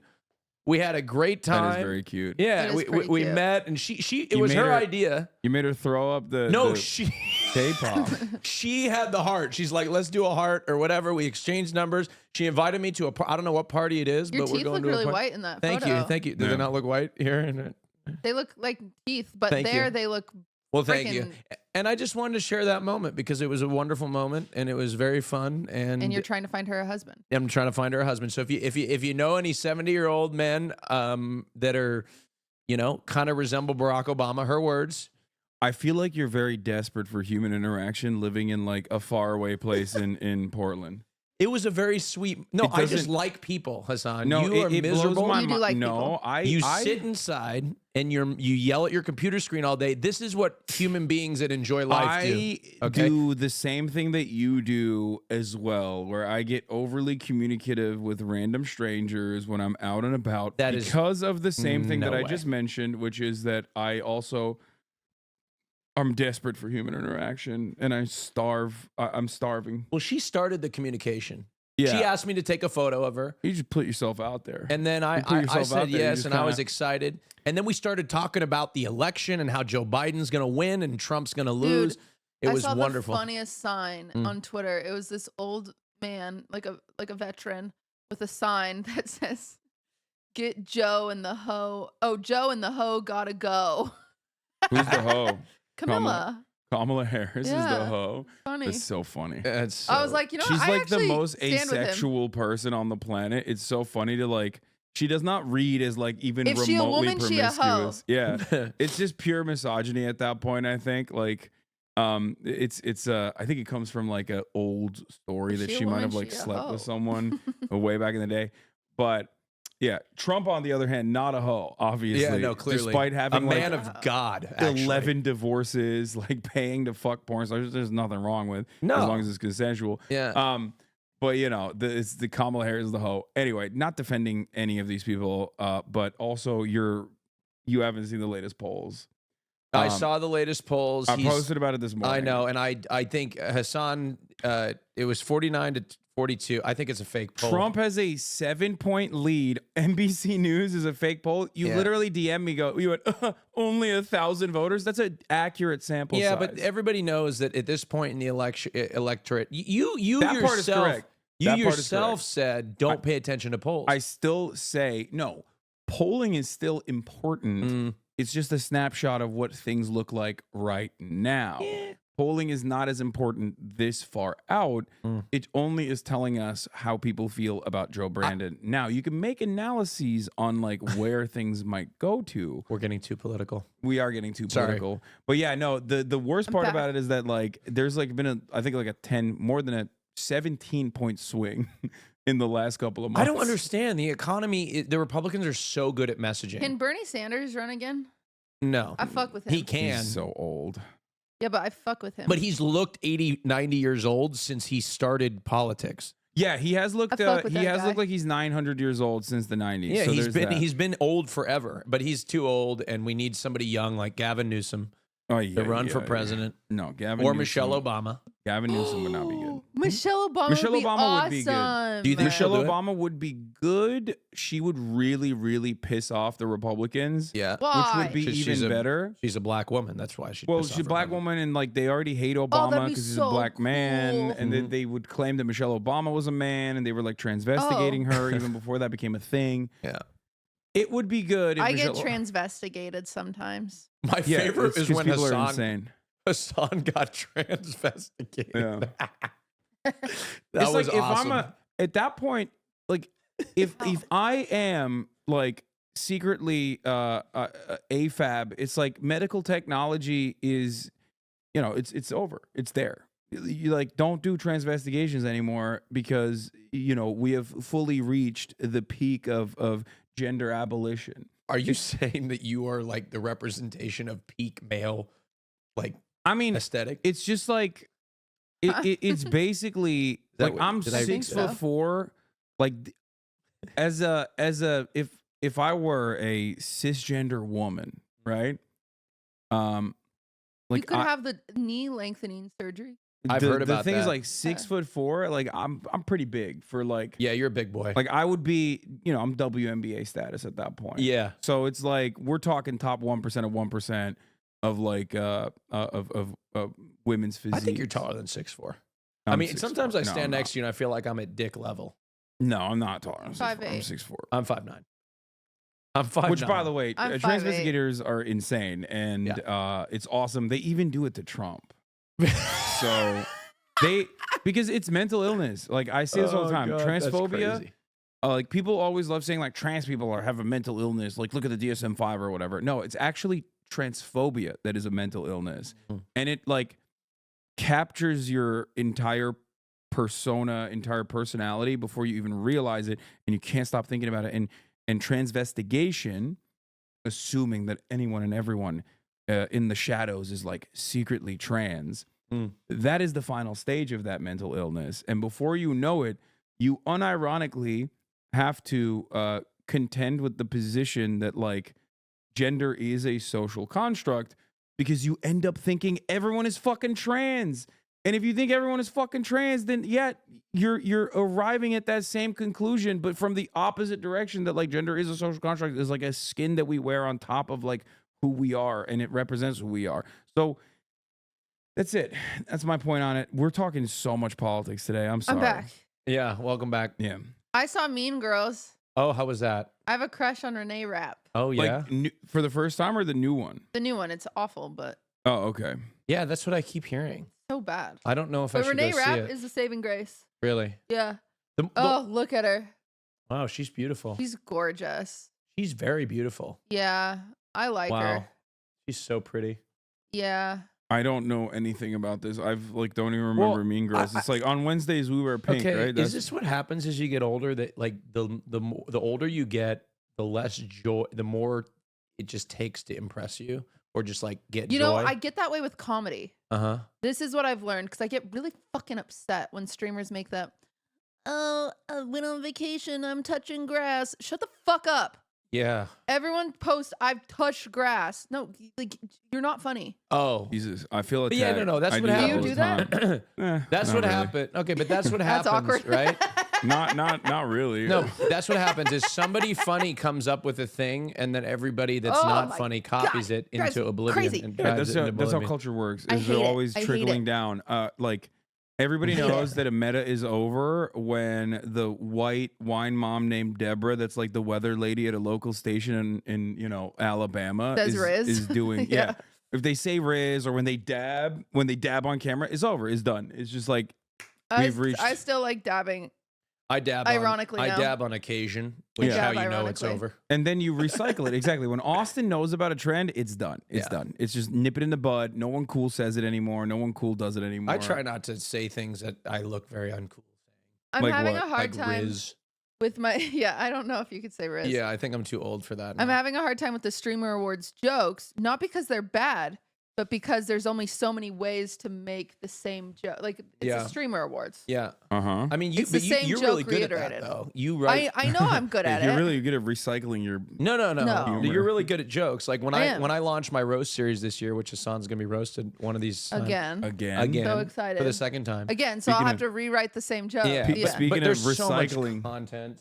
We had a great time. That is very cute. Yeah, That is pretty we cute. met, and it You was made her her- idea. You made her throw up the She K-pop. she had the heart. She's like, let's do a heart or whatever. We exchanged numbers. She invited me to I don't know what party it is, Your but we're teeth going look to a really party. white in that Thank photo. you. Do Yeah. they not look white here? They look like teeth, but Thank you. they look Well, thank you. freaking- And I just wanted to share that moment because it was a wonderful moment and it was very fun. and you're trying to find her a husband. I'm trying to find her a husband. So if you know any 70-year-old men that are, kind of resemble Barack Obama, her words. I feel like you're very desperate for human interaction living in like a faraway place in Portland. It was a very sweet. No, It I just doesn't- like people, Hassan. No, you are it blows miserable. my You do mind. like No, people. You I sit inside and you yell at your computer screen all day. This is what human beings that enjoy life do. I Okay? do the same thing that you do as well, where I get overly communicative with random strangers when I'm out and about That is because of the same thing no that I way. just mentioned, which is that I'm desperate for human interaction and I'm starving. Well, she started the communication. She asked me to take a photo of her. You just put yourself out there. And then I said yes, and I was excited. And then we started talking about the election and how Joe Biden's going to win and Trump's going to lose. It was wonderful. The funniest sign on Twitter. It was this old man, like a veteran, with a sign that says, "Get Joe and the hoe." Oh, Joe and the hoe gotta go. Who's the hoe? Kamala Harris is the hoe. Funny. It's so funny. I was like, she's like the most asexual person on the planet. It's so funny to like. She does not read as like even if remotely she a woman, promiscuous. she a hoe. Yeah, it's just pure misogyny at that point. I think like, it's I think it comes from like an old story that she might have like slept with someone way back in the day, but. Yeah, Trump, on the other hand, not a hoe, obviously. Yeah, no, clearly. Despite having a man of God, actually. 11 divorces, like paying to fuck porn stars, there's nothing wrong with, as long as it's consensual. Yeah. But you know, it's the Kamala Harris is the hoe. Anyway, not defending any of these people, but also you haven't seen the latest polls. I saw the latest polls. I posted about it this morning. I know, and I think Hassan, it was 49 to 42. I think it's a fake poll. Trump has a 7-point lead. NBC News is a fake poll. You literally DM me, you went, only 1,000 voters. That's an accurate sample size. Yeah, but everybody knows that at this point in the electorate, you that part is correct. You yourself said don't pay attention to polls. I still say no. Polling is still important. It's just a snapshot of what things look like right now. Yeah. Polling is not as important this far out. It only is telling us how people feel about Joe Brandon. Now, you can make analyses on like where things might go to. We're getting too political. We are getting too political. But yeah, no, the worst part about it is that like there's like been I think like more than a 17-point swing in the last couple of months. I don't understand. The economy, the Republicans are so good at messaging. Can Bernie Sanders run again? No. I fuck with him. He can. He's so old. Yeah, but I fuck with him. But he's looked 80, 90 years old since he started politics. Yeah, he has looked looked like he's 900 years old since the 90s. Yeah, so he's been old forever, but he's too old, and we need somebody young like Gavin Newsom to run for president. No, Gavin or Newsom, Michelle Obama. Gavin Newsom would not be good. Michelle Obama would be good. Do you think Michelle Obama would be good? She would really, really piss off the Republicans. Yeah. Why? Which would be even better. She's a black woman. That's why she's a black woman, and like they already hate Obama because he's a black man. And then they would claim that Michelle Obama was a man, and they were like transvestigating her even before that became a thing. Yeah. It would be good if I get transvestigated sometimes. My favorite is when Hassan got transvestigated. Yeah. That was like awesome. if I'm at that point, like if I am like secretly AFAB, it's like medical technology is, it's over. It's there. You like don't do transvestigations anymore because we have fully reached the peak of gender abolition. Are you saying that you are like the representation of peak male, like aesthetic? It's just like it's basically like I'm 6'4", like as a if I were a cisgender woman, right? Like you could have the knee lengthening surgery. I've heard about the thing that. is like 6'4", like I'm pretty big for like. Yeah, you're a big boy. Like I would be, I'm WNBA status at that point. Yeah. So it's like we're talking top 1% of 1% of like of women's physique. I think you're taller than 6'4". I mean, sometimes I stand next to you and I feel like I'm at dick level. No, I'm not taller. I'm 5'8". I'm 6'4". I'm 5'9". I'm 5'9". Which, by the way, I'm transvestigators are insane, and it's awesome. They even do it to Trump. So because it's mental illness. Like I say this all the time. God, transphobia. Like people always love saying like trans people have a mental illness. Like look at the DSM-5 or whatever. No, it's actually transphobia that is a mental illness, and it like captures your entire persona, entire personality before you even realize it, and you can't stop thinking about it. And transvestigation, assuming that anyone and everyone in the shadows is like secretly trans, that is the final stage of that mental illness. And before you know it, you unironically have to contend with the position that like gender is a social construct, because you end up thinking everyone is fucking trans. And if you think everyone is fucking trans, then you're arriving at that same conclusion, but from the opposite direction, that like gender is a social construct, is like a skin that we wear on top of like who we are, and it represents who we are. So that's it. That's my point on it. We're talking so much politics today. I'm sorry. I'm back. Yeah, welcome back. Yeah. I saw Mean Girls. Oh, how was that? I have a crush on Renee Rapp. Oh, yeah. Like for the first time or the new one? The new one. It's awful, but Oh, okay. Yeah, that's what I keep hearing. so bad. I don't know if I But should Renee go see Rapp it. is the saving grace. Really? Yeah. The- Oh, look at her. wow, she's beautiful. She's gorgeous. She's very beautiful. Yeah. I like Wow. her. She's so pretty. Yeah. I don't know anything about this. I've like don't even remember Mean Girls. It's like on Wednesdays we wear pink, Okay, right? is this what happens as you get older? That like the older you get, the less joy, the more it just takes to impress you, or just like get You joy. know, I get that way with comedy. Uh-huh. This is what I've learned because I get really fucking upset when streamers make that. Oh, I went on vacation. I'm touching grass. Shut the fuck up. Yeah. Everyone posts, I've touched grass. No, like you're not funny. Oh. Jesus, I feel attacked. But yeah, no, that's I what do happens. all Do you the do time. That's Not what really. happened. Okay, but that's what That's happens, awkward. right? Not really. No, that's what happens is somebody funny comes up with a thing, and then everybody that's Oh not my funny copies God, it drives into me oblivion. crazy. And Yeah, drives it into that's how oblivion. culture works. I Is hate they're it. always I hate trickling it. down. Like everybody knows that a meta is over when the white wine mom named Deborah, that's like the weather lady at a local station in Alabama, Says Riz. is doing Yeah. If they say Riz or when they dab on camera, it's over. It's done. It's just like I we've reached. still like dabbing. I dab. Ironically, I now. dab on occasion, which Yeah. how Dab you know it's ironically. over. And then you recycle it. Exactly. When Austin knows about a trend, it's done. It's Yeah. done. It's just nip it in the bud. No one cool says it anymore. No one cool does it anymore. I try not to say things that I look very uncool. I'm Like having what? a hard Like time Riz. with my I don't know if you could say Riz. Yeah, I think I'm too old for that. I'm now. having a hard time with the Streamer Awards jokes, not because they're bad, but because there's only so many ways to make the same joke. Like it's Yeah. a Streamer Awards. Yeah. Uh-huh. I mean, It's the same you're joke really good at reiterated. that, though. You write. I know I'm good at You're it. really good at recycling your. No. No. You're really good at jokes. Like when I I am. when I launch my roast series this year, which Hassan's gonna be roasted one of these times. Again. Again. So excited. For the second time. Again, so I'll Speaking have of- to rewrite the same joke. Yeah. Pe- speaking but of there's so much recycling. content.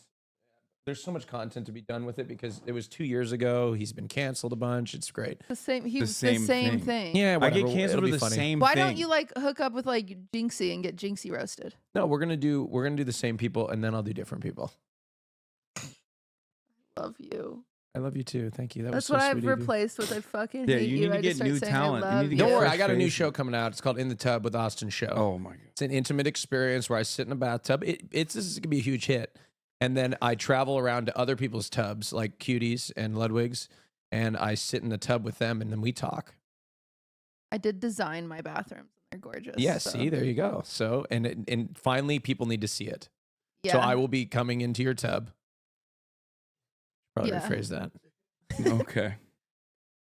There's so much content to be done with it because it was 2 years ago. He's been canceled a bunch. It's great. The same The the same same thing. thing. Yeah, I whatever. get canceled It'll for be the funny. same Why thing. don't you like hook up with like Jinxie and get Jinxie roasted? No, we're gonna do the same people, and then I'll do different people. Love you. I love you too. Thank you. That That's was so what sweet I've of you. replaced with I fucking Yeah, hate you you. need to I get just start new saying talent. I You love need to you. get Don't worry, fresh I got a new faces. show coming out. It's called In the Tub with Austin Show. Oh my god. It's an intimate experience where I sit in a bathtub. This is gonna be a huge hit, and then I travel around to other people's tubs, like Cuties and Ludwigs, and I sit in the tub with them, and then we talk. I did design my bathrooms. They're gorgeous. Yeah, so, see, there you go. So, and finally, people need to see it. Yeah. So I will be coming into your tub. Probably Yeah. rephrase that. Okay.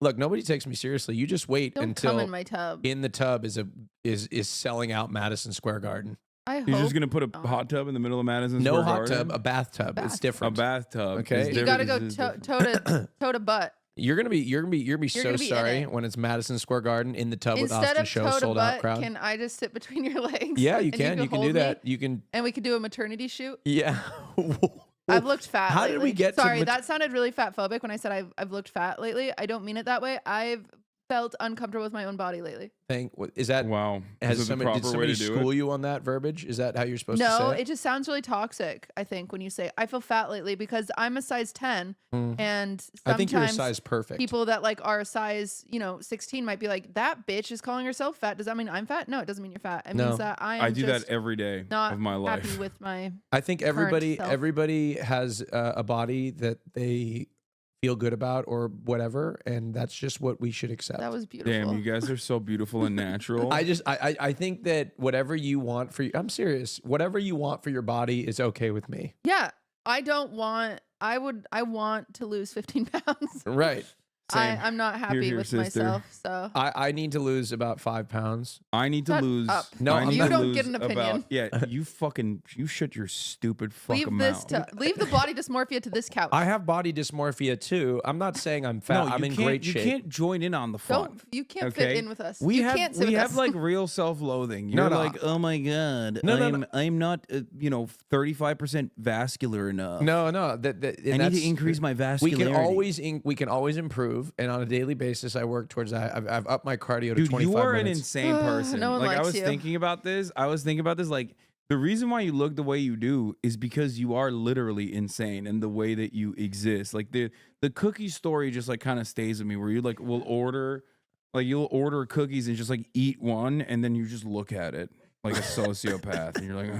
Look, nobody takes me seriously. You just wait Don't until come in my tub. In the Tub is selling out Madison Square Garden. I hope You're just gonna put a not. hot tub in the middle of Madison No Square hot Garden? tub, a bathtub. It's Bath. A different. bathtub. Okay. is You You different. gotta go This is toe different. toe to butt. You're gonna be so gonna be in sorry it. when it's Madison Square Garden in the tub with Instead Austin of Show toe to sold out butt, crowd. can I just sit between your legs? Yeah, you and can. You can hold do me? that. You can. And we could do a maternity shoot. Yeah. I've looked fat. How did lately. we get to Sorry, mat- that sounded really fat phobic when I said I've looked fat lately. I don't mean it that way. I've felt uncomfortable with my own body lately. Is that Wow. has Is it the somebody did proper way somebody to do school it? you on that verbiage? Is that how you're supposed to No, say it just sounds really toxic, I think, when you say I feel fat lately because I'm a size 10 Mm. and I think you're a sometimes size perfect. people that like are a size, 16 might be like, that bitch is calling herself fat. Does that mean I'm fat? No, it doesn't mean you're fat. It No. means that I am I do that just every day not of my happy life. with my I think everybody self. everybody has a body that they feel good about or whatever, and that's just what we should accept. that was beautiful. Damn, you guys are so beautiful and natural. I think that whatever you want for I'm serious. Whatever you want for your body is okay with me. Yeah. I want to lose 15 pounds. Right. I'm not happy Here, with sister. myself. So I need to lose about 5 pounds. I need to Shut lose. up. No, I need you to don't lose get an opinion. yeah, you shut your stupid fuck leave mouth. leave the body dysmorphia to this couch. I have body dysmorphia too. I'm not saying I'm fat. No, I'm you in can't, great you shape. can't join in on the fun. You can't okay? fit in with us. We you have can't sit we with have us. like real self-loathing. You're No, like, oh my god, No. I'm not 35% vascular enough. No. I need to increase my vascularity. We can always improve, and on a daily basis, I work towards that. I've upped my cardio to Dude, 25 you are an minutes. insane person. No one like I likes was you. thinking about this. Like the reason why you look the way you do is because you are literally insane in the way that you exist. Like the cookie story just like kind of stays with me, where you like will order, like you'll order cookies and just like eat one, and then you just look at it like a sociopath, and you're like,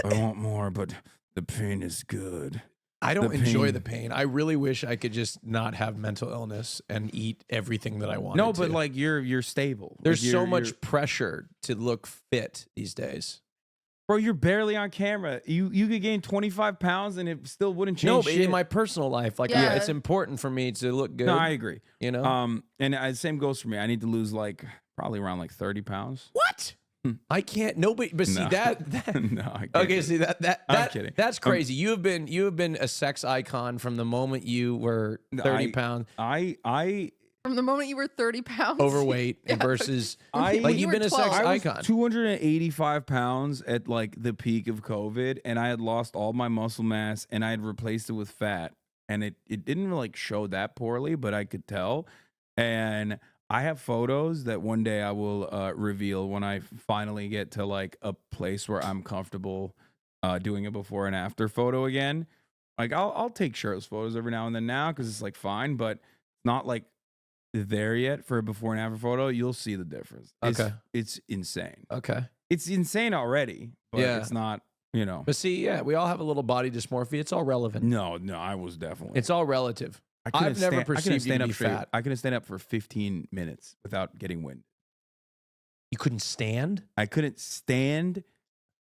I want more, but the pain is good. I don't the enjoy pain. the pain. I really wish I could just not have mental illness and eat everything that I want. No, but like you're stable. there's Like, so you're- much pressure to look fit these days. Bro, you're barely on camera. You could gain 25 pounds and it still wouldn't change No, but shit. in my personal life, like Yeah. it's important for me to look good. No, I agree. You know, And same goes for me. I need to lose like probably around like 30 pounds. what? I can't. Nobody. But see No. that. No, I can't. Okay, see I'm kidding. That's crazy. You have been a sex icon from the moment you were 30 pounds I From the moment you were 30 pounds overweight and versus I- like you you've were been a 12. sex was icon. 285 pounds at like the peak of COVID, and I had lost all my muscle mass, and I had replaced it with fat, and it didn't like show that poorly, but I could tell. And I have photos that one day I will reveal when I finally get to like a place where I'm comfortable doing a before and after photo again. Like I'll take shirtless photos every now and then now because it's like fine, but not like there yet for a before and after photo. You'll see the difference. Okay. It's insane. Okay. It's insane already, but Yeah. it's not, you know. But see, yeah, we all have a little body dysmorphia. It's all relevant. No, I was definitely. It's all relative. I couldn't I've never stand- I couldn't perceived you stand to up be straight. fat. I couldn't stand up for 15 minutes without getting wind. You couldn't stand? I couldn't stand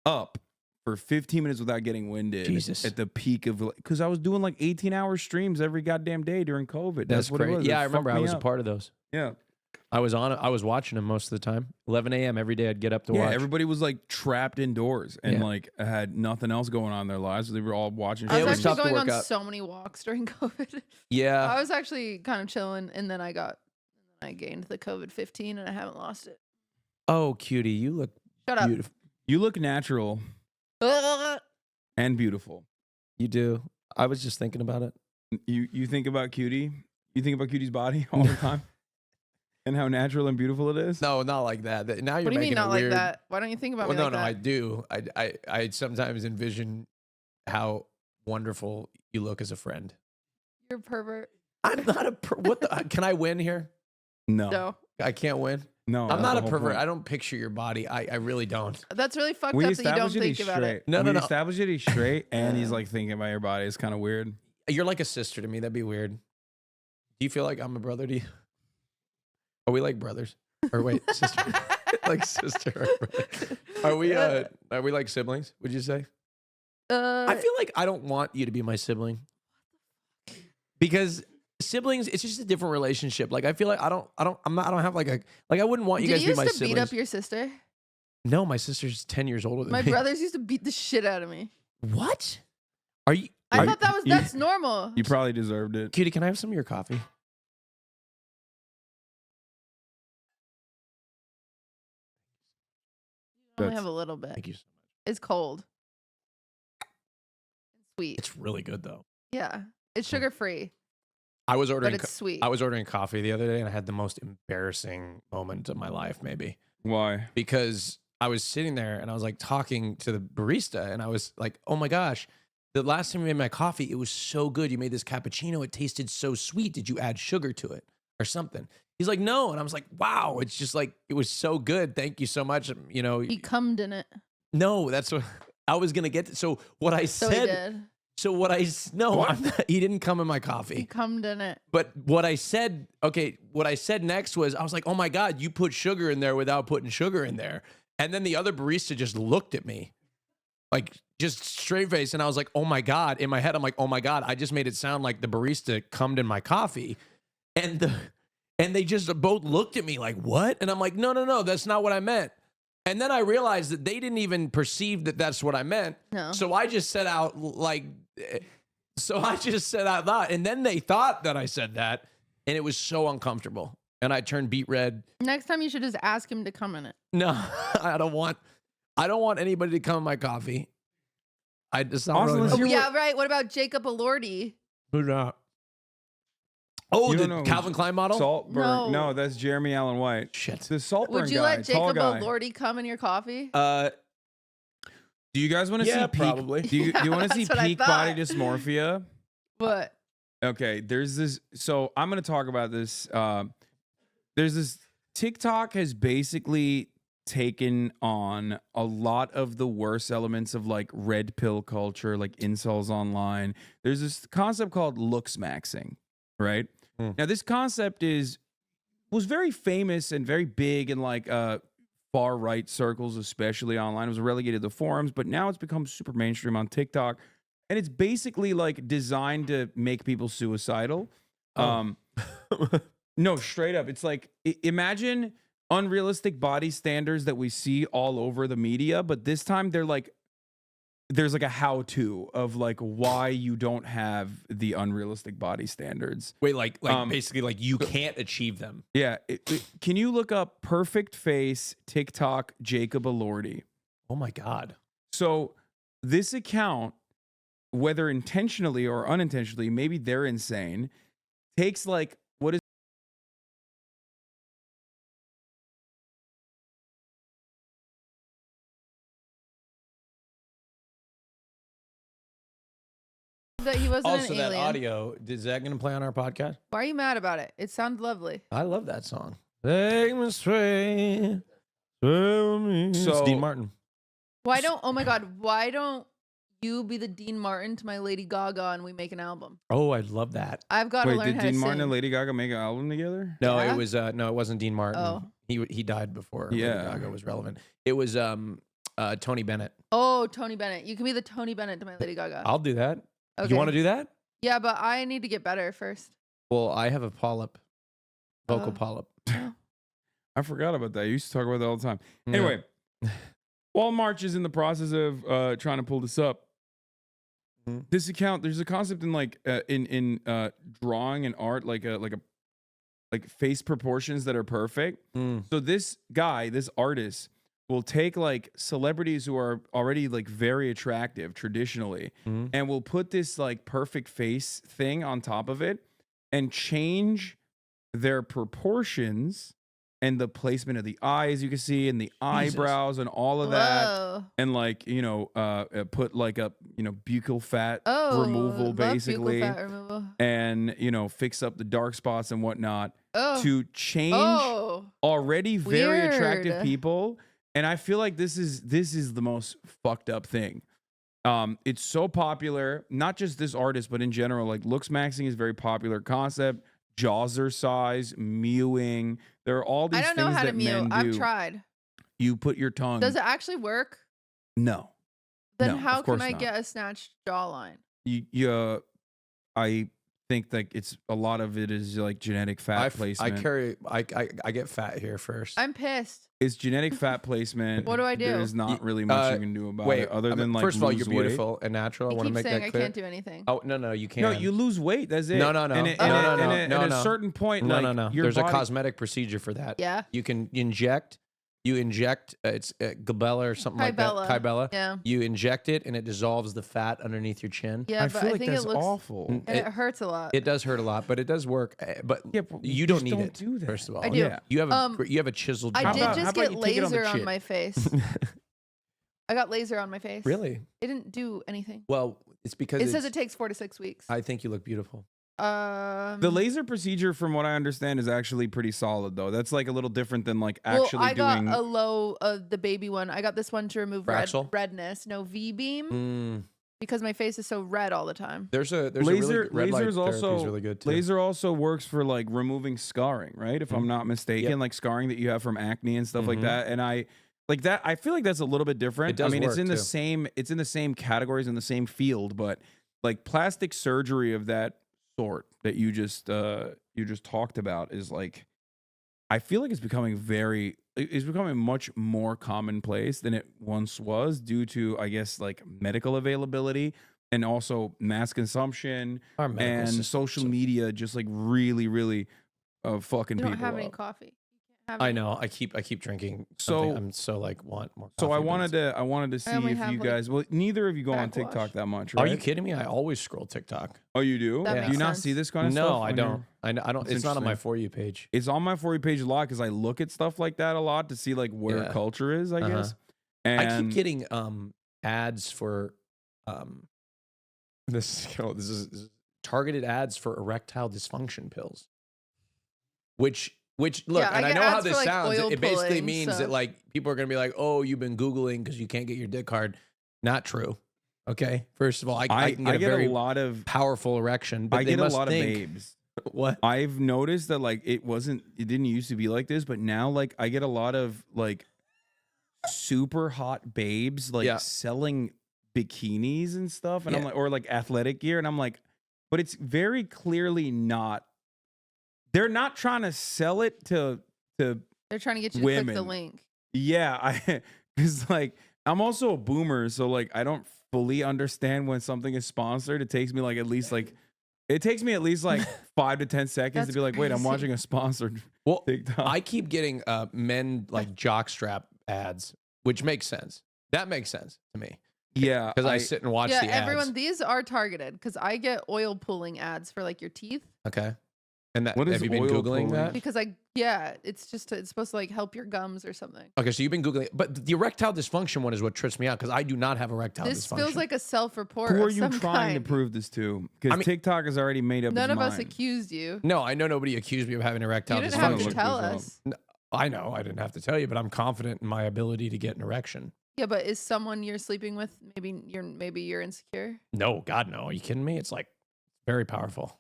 up for 15 minutes without getting winded. Jesus. At the peak of, because I was doing like 18-hour streams every goddamn day during COVID. That's what it great. was. Yeah, It I remember fucked I me was a up. part of those. Yeah. I was watching them most of the time. 11 a.m. every day I'd get up to Yeah, watch. everybody was like trapped indoors and Yeah. like had nothing else going on in their lives. So they were all watching. I It was was actually tough to going work on out. so many walks during COVID. Yeah. I was actually kind of chilling, and then I gained the COVID-15, and I haven't lost it. Oh, cutie, you look Shut up. beautiful. You look natural and beautiful. You do. I was just thinking about it. You think about Cutie? You think about Cutie's body all the time? And how natural and beautiful it is? No, not like that. Now you're What do you making mean not it like weird. that? Why don't you think about Well, me no, like no, that? I do. I sometimes envision how wonderful you look as a friend. You're a pervert. I'm not a what the can I win here? No. No. I can't win. No. I'm that's not the a whole pervert. point. I don't picture your body. I really don't. That's really fucked We up that you don't established that think he's about straight. it. No, we no, no. established that he's straight and he's like thinking about your body. It's kind of weird. You're like a sister to me. That'd be weird. Do you feel like I'm a brother to you? Are we like brothers? Or wait, sister? Like sister or brother? Are we like siblings, would you say? I feel like I don't want you to be my sibling. Because siblings, it's just a different relationship. Like I feel like I don't have like I wouldn't want you Did guys you to be my used to beat siblings. up your sister? No, my sister's 10 years older than My me. brothers used to beat the shit out of me. What? Are you I thought that's normal. You probably deserved it. Cutie, can I have some of your coffee? I only That's- have a little bit. Thank you so much. It's cold. It's sweet. It's really good though. Yeah. It's sugar free, I was but ordering it's sweet. I was ordering coffee the other day and I had the most embarrassing moment of my life maybe. Why? Because I was sitting there and I was like talking to the barista and I was like, "Oh my gosh, the last time you made my coffee, it was so good. You made this cappuccino. It tasted so sweet. Did you add sugar to it or something?" He's like, "No." And I was like, "Wow, it's just like it was so good. Thank you so much." You know, He cummed in it. no, that's what I was going to get to. So what I So he said, did. so what I no, What? I'm not, he didn't come in my He coffee. cummed in it. But what I said, okay, what I said next was, I was like, "Oh my God, you put sugar in there without putting sugar in there." And then the other barista just looked at me, like just straight face. And I was like, "Oh my God." In my head, I'm like, "Oh my God, I just made it sound like the barista cummed in my coffee." And they just both looked at me like, what? And I'm like, no, that's not what I meant. And then I realized that they didn't even perceive that that's what I meant. No. So I just said out loud. And then they thought that I said that. And it was so uncomfortable. And I turned beet red. Next time you should just ask him to come in it. No, I don't want anybody to come in my coffee. It's not Austin, really. let's Oh, hear yeah, right. What about Jacob Elordi? Who's that? Oh, You the don't know Calvin Klein model? Saltburn. No. No, that's Jeremy Allen White. Shit. The Saltburn Would you guy, let tall Jacob guy. Elordi come in your coffee? Do you guys want to Yeah, see peak? probably. Do you want to see That's what I peak body thought. dysmorphia? What? Okay, there's this. So I'm going to talk about this. There's this. TikTok has basically taken on a lot of the worst elements of like red pill culture, like incels online. There's this concept called looks maxing, right? Now this concept was very famous and very big in like far right circles, especially online. It was relegated to forums, but now it's become super mainstream on TikTok. And it's basically like designed to make people suicidal. No, straight up. It's like, imagine unrealistic body standards that we see all over the media, but this time they're like, there's like a how-to of like why you don't have the unrealistic body standards. Wait, like basically like you can't achieve them. Yeah. Can you look up perfect face TikTok Jacob Elordi? Oh my God. So this account, whether intentionally or unintentionally, maybe they're insane, takes like, what is That he wasn't Also, an that alien. audio, is that going to play on our podcast? Why are you mad about it? It sounds lovely. I love that song. Take me straight. It's So- Dean Martin. Why don't, oh my God, why don't you be the Dean Martin to my Lady Gaga and we make an album? Oh, I love that. I've got to Wait, learn did how Dean to Martin sing. and Lady Gaga make an album together? No, Yeah? it was no, it wasn't Dean Martin. Oh. He died before Yeah. Lady Gaga was relevant. It was Tony Bennett. Oh, Tony Bennett. You can be the Tony Bennett to my Lady Gaga. I'll do that. Okay. You want to do that? Yeah, but I need to get better first. Well, I have a polyp, vocal Oh. polyp. I forgot about that. You used to talk about that all the time. Yeah. Anyway, while March is in the process of trying to pull this up, this account, there's a concept in like in drawing and art, like face proportions that are perfect. So this guy, this artist, will take like celebrities who are already like very attractive traditionally, and will put this like perfect face thing on top of it and change their proportions and the placement of the eyes, you can see, and the eyebrows and all of that. Whoa. And like, put like a, buccal fat Oh, removal love basically. buccal fat removal. And, fix up the dark spots and whatnot Oh. to change Oh. already very attractive Weird. people. And I feel like this is the most fucked up thing. It's so popular, not just this artist, but in general, like looks maxing is a very popular concept. Jawser size, mewing. There are all these I things don't know how to that mew. men do. I've tried. You put your tongue. Does it actually work? No. Then No, how of course can I not. get a snatched jawline? I think that it's a lot of it is like genetic fat placement. I get fat here first. I'm pissed. It's genetic fat placement. What do I do? There's not really much you can do about it other than like first of all, lose you're weight. beautiful and natural. I You want to keep make saying that I clear. can't do anything. Oh no, you can't. No, you lose weight. That's it. No. And at No. a certain point, No, like, your There's a body- cosmetic procedure for that. Yeah. You can inject. You inject. It's Gabella or something like that. Kybella. Yeah. You inject it and it dissolves the fat underneath your chin. Yeah, I but feel I like think that's it looks awful. and it hurts a lot. It does hurt a lot, but it does work. But Yeah, but you you don't just need don't it. do that. First of all, I do. Yeah. You have a chiseled jaw. I did how just about get you take it on the laser on chin? my face. I got laser on my face. Really? It didn't do anything. Well, it's because It says it takes 4 to 6 weeks. I think you look beautiful. The laser procedure, from what I understand, is actually pretty solid, though. That's like a little different than like actually I got doing. a low, the baby one. I got this one to remove Fraxel? redness. No V-beam because my face is so red all the time. There's a laser. really good, red light Laser's therapy is also really good too. Laser also works for like removing scarring, right? If I'm not mistaken, Yep. like scarring that you have from acne and stuff like that. And I like that. I feel like that's a little bit different. It does I mean, it's work, in the too. same. It's in the same categories in the same field, but like plastic surgery of that sort that you just you just talked about is like, I feel like it's becoming much more commonplace than it once was due to, I guess, like medical availability and also mass consumption and social media just like really, really fucking people You don't have any up. coffee. I know. I keep drinking. So I'm so like want more. So coffee, I but wanted to see only if have, you like, guys. Well, neither of you go on backwash. TikTok that much, Are right? you kidding me? I always scroll TikTok. Oh, you do? That Do makes you not sense. see this kind of stuff? No, I on don't. your- I don't. That's It's not on my interesting. For You page. It's on my For You page a lot because I look at stuff like that a lot to see like where Yeah. culture is, I Uh-huh. guess. And I keep getting ads for this is targeted ads for erectile dysfunction pills. Which look, Yeah, I and I get know how ads for, this like, sounds. oil It basically pulling, means so- that like people are gonna be like, "Oh, you've been Googling because you can't get your dick hard." Not true. Okay. First of all, I can get a very lot of powerful erection, but I they get a must lot of think, babes. What? I've noticed that like it didn't used to be like this, but now like I get a lot of like super hot babes like Yeah. selling bikinis and stuff, and I'm Yeah. like, or like athletic gear, and I'm like, but it's very clearly not. They're not trying to sell it to They're trying to get you to click the women. link. yeah, I because like I'm also a boomer, so like I don't fully understand when something is sponsored. It takes me like at least like 5 to 10 seconds to That's be like, wait, I'm crazy. watching a sponsored Well, TikTok. I keep getting men like jockstrap ads, which makes sense. That makes sense to me yeah, because I sit and watch Yeah, the ads. everyone, these are targeted because I get oil pulling ads for like your teeth Okay. And that What is have you been oil Googling pulling? that? because it's supposed to like help your gums or something. Okay, so you've been Googling, but the erectile dysfunction one is what trips me out because I do not have erectile This dysfunction. feels like a self-report. Who are of you some trying to kind. prove this to? Because I mean- TikTok has already made up None its of us mind. accused you. No, I know nobody accused me of having erectile You didn't I'm have gonna to look dysfunction. tell this up. us. I know I didn't have to tell you, but I'm confident in my ability to get an erection. Yeah, but is someone you're sleeping with maybe you're insecure? No, God, no. Are you kidding me? It's like very powerful.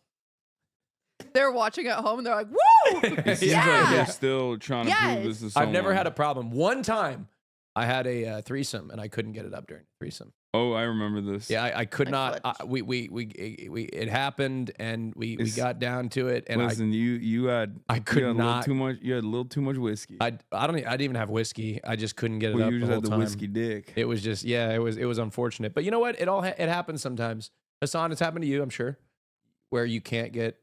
They're watching at home and they're like, "Woo!" It seems Yeah. like you're still trying to prove this to Yes. someone. I've never had a problem. One time, I had a threesome and I couldn't get it up during the threesome. Oh, I remember this. Yeah, I could I not. flipped. We it happened and we got down to it and Listen, you had I could you had not- a little too much. You had a little too much whiskey. I didn't even have whiskey. I just couldn't get it well, up you the just whole had the time. whiskey dick. It was just it was unfortunate. But you know what? It happens sometimes. Hassan, it's happened to you, I'm sure, where you can't get.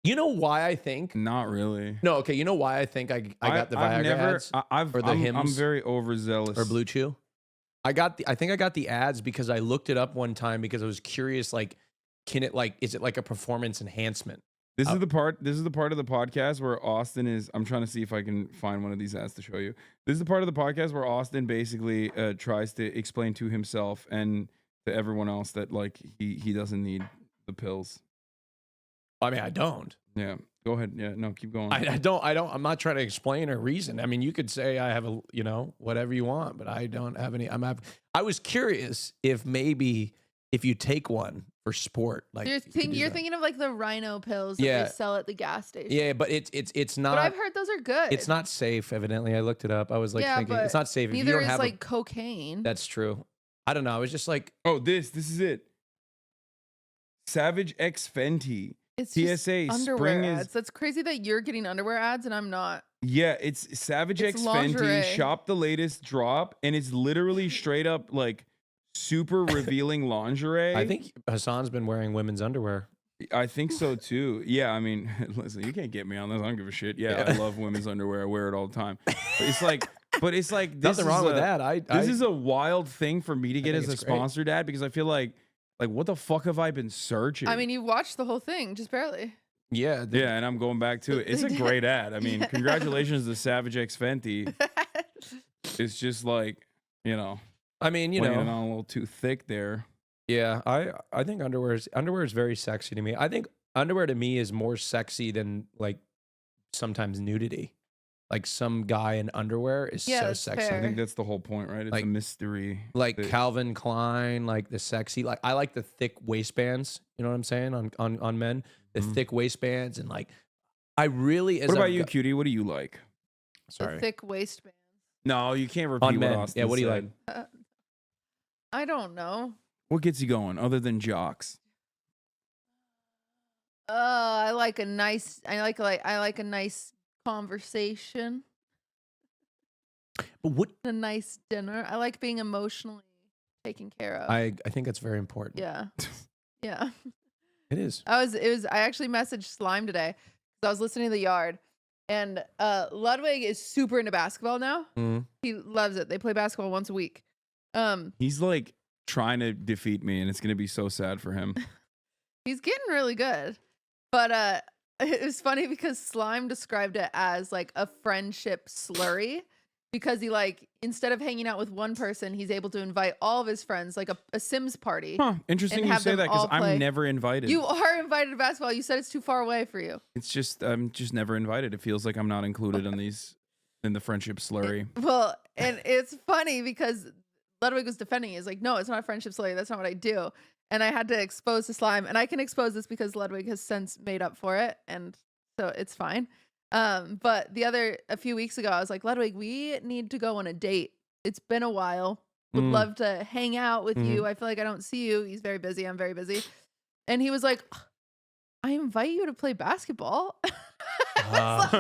You know why I think? Not really. No, okay. You know why I think I got the Viagra ads or the I'm hymns very overzealous. or Blue Chew? I think I got the ads because I looked it up one time because I was curious. Like, is it like a performance enhancement? This is the part. This is the part of the podcast where Austin is. I'm trying to see if I can find one of these ads to show you. This is the part of the podcast where Austin basically tries to explain to himself and to everyone else that like he doesn't need the pills. I mean, I don't. Yeah, go ahead. Yeah, no, keep going. I don't. I'm not trying to explain or reason. I mean, you could say I have whatever you want, but I don't have any. I was curious if maybe if you take one for sport, like You're you could do that. thinking of like the rhino pills that Yeah. they sell at the gas station. Yeah, but it's not. But I've heard those are good. It's not safe. Evidently, I looked it up. I was like Yeah, thinking but it's not safe. If you Neither don't is have like cocaine. that's true. I don't know. I was just like, Oh, this is it. Savage X Fenty. It's TSA, just underwear spring is- ads. That's crazy that you're getting underwear ads and I'm not. Yeah, it's Savage It's X lingerie. Fenty. Shop the latest drop, and it's literally straight up like super revealing lingerie. I think Hassan's been wearing women's underwear. I think so too. Yeah, I mean, listen, you can't get me on this. I don't give a shit. Yeah, I love women's underwear. I wear it all the time. But it's like this Nothing wrong is with that. This is a wild thing for me to get think as a it's great. sponsored ad because I feel like what the fuck have I been searching? I mean, you watched the whole thing, just barely. Yeah. yeah, and I'm going back to it. It's a great ad. I mean, congratulations to Savage X Fenty. It's just like, I mean, laying it on a little too thick there. Yeah, I think underwear is very sexy to me. I think underwear to me is more sexy than like sometimes nudity. Like some guy in underwear is Yeah, so that's sexy. I fair. think that's the whole point, right? It's Like- a mystery. Like that- Calvin Klein, like the sexy. Like I like the thick waistbands. You know what I'm saying on men, the Mhm. thick waistbands and like I really. As What about I've you, got- Cutie? What do you like? Sorry. The thick waistband. No, you can't repeat On what men. Austin Yeah, what do you said. like? I don't know. What gets you going other than jocks? I like a nice conversation. But what A nice dinner. I like being emotionally taken care of. I think that's very important. Yeah. Yeah. It is. I actually messaged Slime today because I was listening to The Yard, and Ludwig is super into basketball now. He loves it. They play basketball once a week. He's like trying to defeat me, and it's gonna be so sad for him. He's getting really good. But it was funny because Slime described it as like a friendship slurry, because he like, instead of hanging out with one person, he's able to invite all of his friends, like a Sims party. Huh, interesting And you have say them that, because all play. I'm never invited. You are invited to basketball. You said it's too far away for you. It's just I'm just never invited. It feels like I'm not included in the friendship slurry. Well, and it's funny because Ludwig was defending. He's like, no, it's not a friendship slurry. That's not what I do. And I had to expose the Slime, and I can expose this because Ludwig has since made up for it, and so it's fine. But a few weeks ago, I was like, Ludwig, we need to go on a date. It's been a while. Would love to hang out with you. I feel like I don't see you. He's very busy. I'm very busy. And he was like, I invite you to play basketball. Like,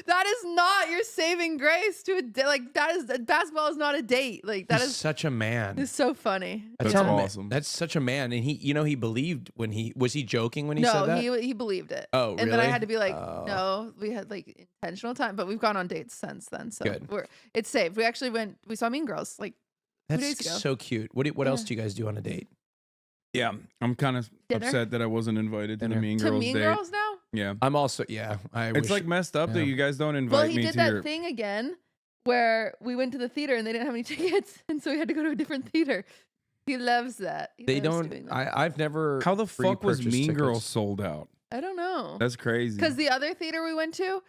that is not your saving grace to a date. Like, basketball is not a date. Like, that He's is such a man. It's so funny. That's how awesome. That's such a man, and he believed when was he joking when he said that? No, he believed it. Oh, and then I really? had to be like, no, we had like intentional time, but we've gone on dates since then, so Good. it's safe. We actually we saw Mean Girls like 2 days ago. That's so cute. What else do you guys do on a date? Yeah, I'm kind of Dinner? upset that I wasn't invited to the Dinner. Mean To Girls Mean date. Girls now? Yeah, I'm also it's like messed up that you guys don't invite Well, he me did to that your. thing again where we went to the theater and they didn't have any tickets, and so we had to go to a different theater. He loves that. He They loves don't. doing that. I've never. How the fuck was pre-purchased Mean tickets. Girls sold out? I don't know. That's crazy. Because the other theater we went to,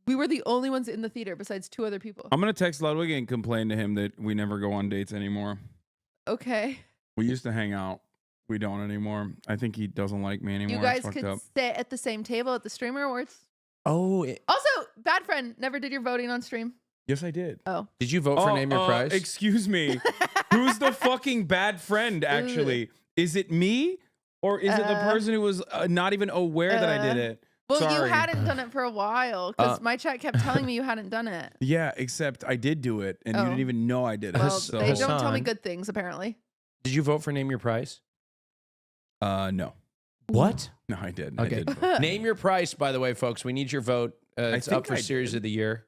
we were the only ones in the theater besides 2 other people. I'm gonna text Ludwig and complain to him that we never go on dates anymore. Okay. We used to hang out. We don't anymore. I think he doesn't like me anymore. You guys It's fucked could up. sit at the same table at the Streamer Awards. Oh, Also, bad friend, never did your voting on stream. Yes, I did. Oh. did you vote for Name Your Price? Excuse me. Who's the fucking bad friend, actually? Is it me? Or is it the person who was not even aware that I did it? Well, Sorry. you hadn't done it for a while because my chat kept telling me you hadn't done it. Yeah, except I did do it, and you Oh. didn't even know I did it. Well, so. they don't tell me Hassan. good things, apparently. Did you vote for Name Your Price? No. What? No, I did. Okay. I did vote. Name Your Price, by the way, folks. We need your vote. It's think up for I Series did. of the Year.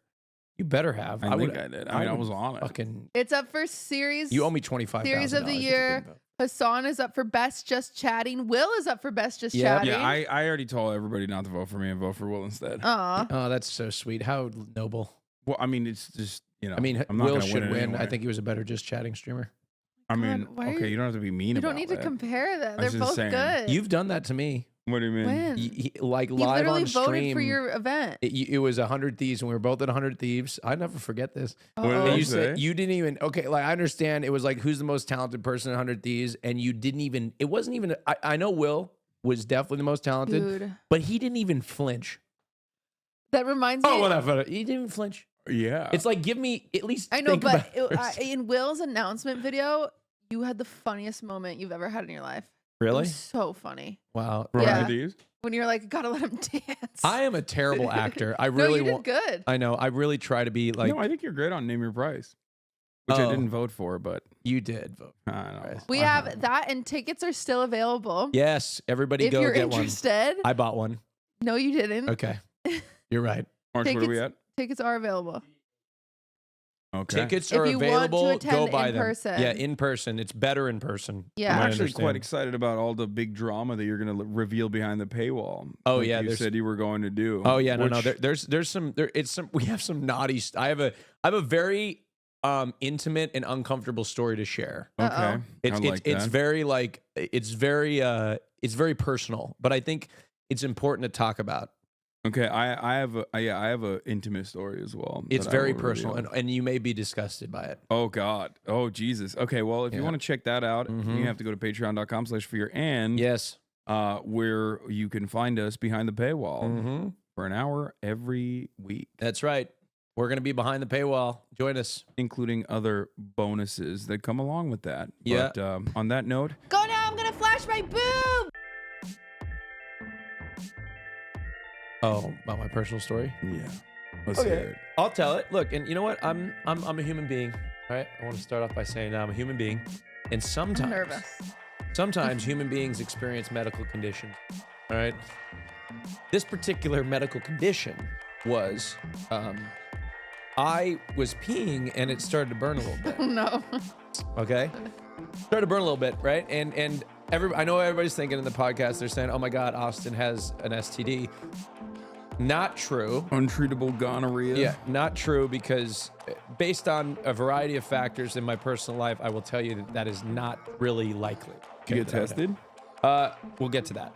You better have. I think I did. I mean, I would was on it. Fucking. It's up for series. You owe me $25,000. Series of the if you Year. didn't vote. Hassan is up for Best Just Chatting. Will is up for Best Just Yeah. Chatting. Yeah, I already told everybody not to vote for me and vote for Will instead. Aw. Oh, that's so sweet. How noble. Well, I mean, it's just, I mean, I'm not Will gonna should it win. anyway. I think he was a better Just Chatting streamer. I mean, God, why are okay, you- you don't have to be mean You about don't need to that. compare that. I They're was just both saying. good. You've done that to me. What do you mean? When? Like You live literally on voted stream. for your event. It was 100 Thieves, and we were both at 100 Thieves. I never forget this. What did Uh-oh. I And you say? said you didn't even. Okay, like I understand it was like who's the most talented person at 100 Thieves, and you didn't even. It wasn't even. I know Will was definitely the most talented, Dude. but he didn't even flinch. That reminds me. Oh, whatever. He didn't even flinch. Yeah. It's like give me at least. I know, think but about it. in Will's announcement video, you had the funniest moment you've ever had in your life. It Really? was so funny. Wow. For Yeah. 100 Thieves? When you're like, gotta let him dance. I am a terrible actor. I No, really you did want. good. I know. I really try to be like no, I think you're great on Name Your Price, which I Oh. didn't vote for, but you did vote. I don't know. We have that, and tickets are still available. Yes, everybody If go you're get interested. one. I bought one. No, you didn't. Okay, you're right. March, what are we at? Tickets are available. Okay. Tickets If are you want to available. attend Go buy in them. person. Yeah, in person. It's better in person. Yeah. I'm I actually quite understand. excited about all the big drama that you're going to reveal behind the paywall. Oh, like yeah, you there's- said you were going to do. Oh yeah, no. which- There's some. We have some naughty. I have a very intimate and uncomfortable story to share. Okay, Uh-oh. It's I like it's that. very like it's very personal, but I think it's important to talk about. Okay, I have a intimate story as well. It's that I very will personal, reveal. and you may be disgusted by it. Oh God. Oh Jesus. Okay, well if you Yeah. want to check that out, Mhm. you have to go to patreon.com/fear and Yes. where you can find us behind the paywall Mm-hmm. for an hour every week, That's right. We're gonna be behind the paywall. Join us. including other bonuses that come along with that. Yeah. But on that note, Go now. I'm gonna flash my boob. Oh, about my personal story? Yeah. Let's hear it. I'll tell it. Look, and you know what? I'm a human being, right? I want to start off by saying that I'm a human being. And I'm nervous. sometimes human beings experience medical conditions, all right? This particular medical condition was, I was peeing and it started to burn a little bit. Oh, no. Okay, started to burn a little bit, right? And I know everybody's thinking in the podcast, they're saying, "Oh my God, Austin has an STD." Not true. Untreatable gonorrhea. Yeah, not true, because based on a variety of factors in my personal life, I will tell you that is not really likely. Did you get that I would tested? have. We'll get to that.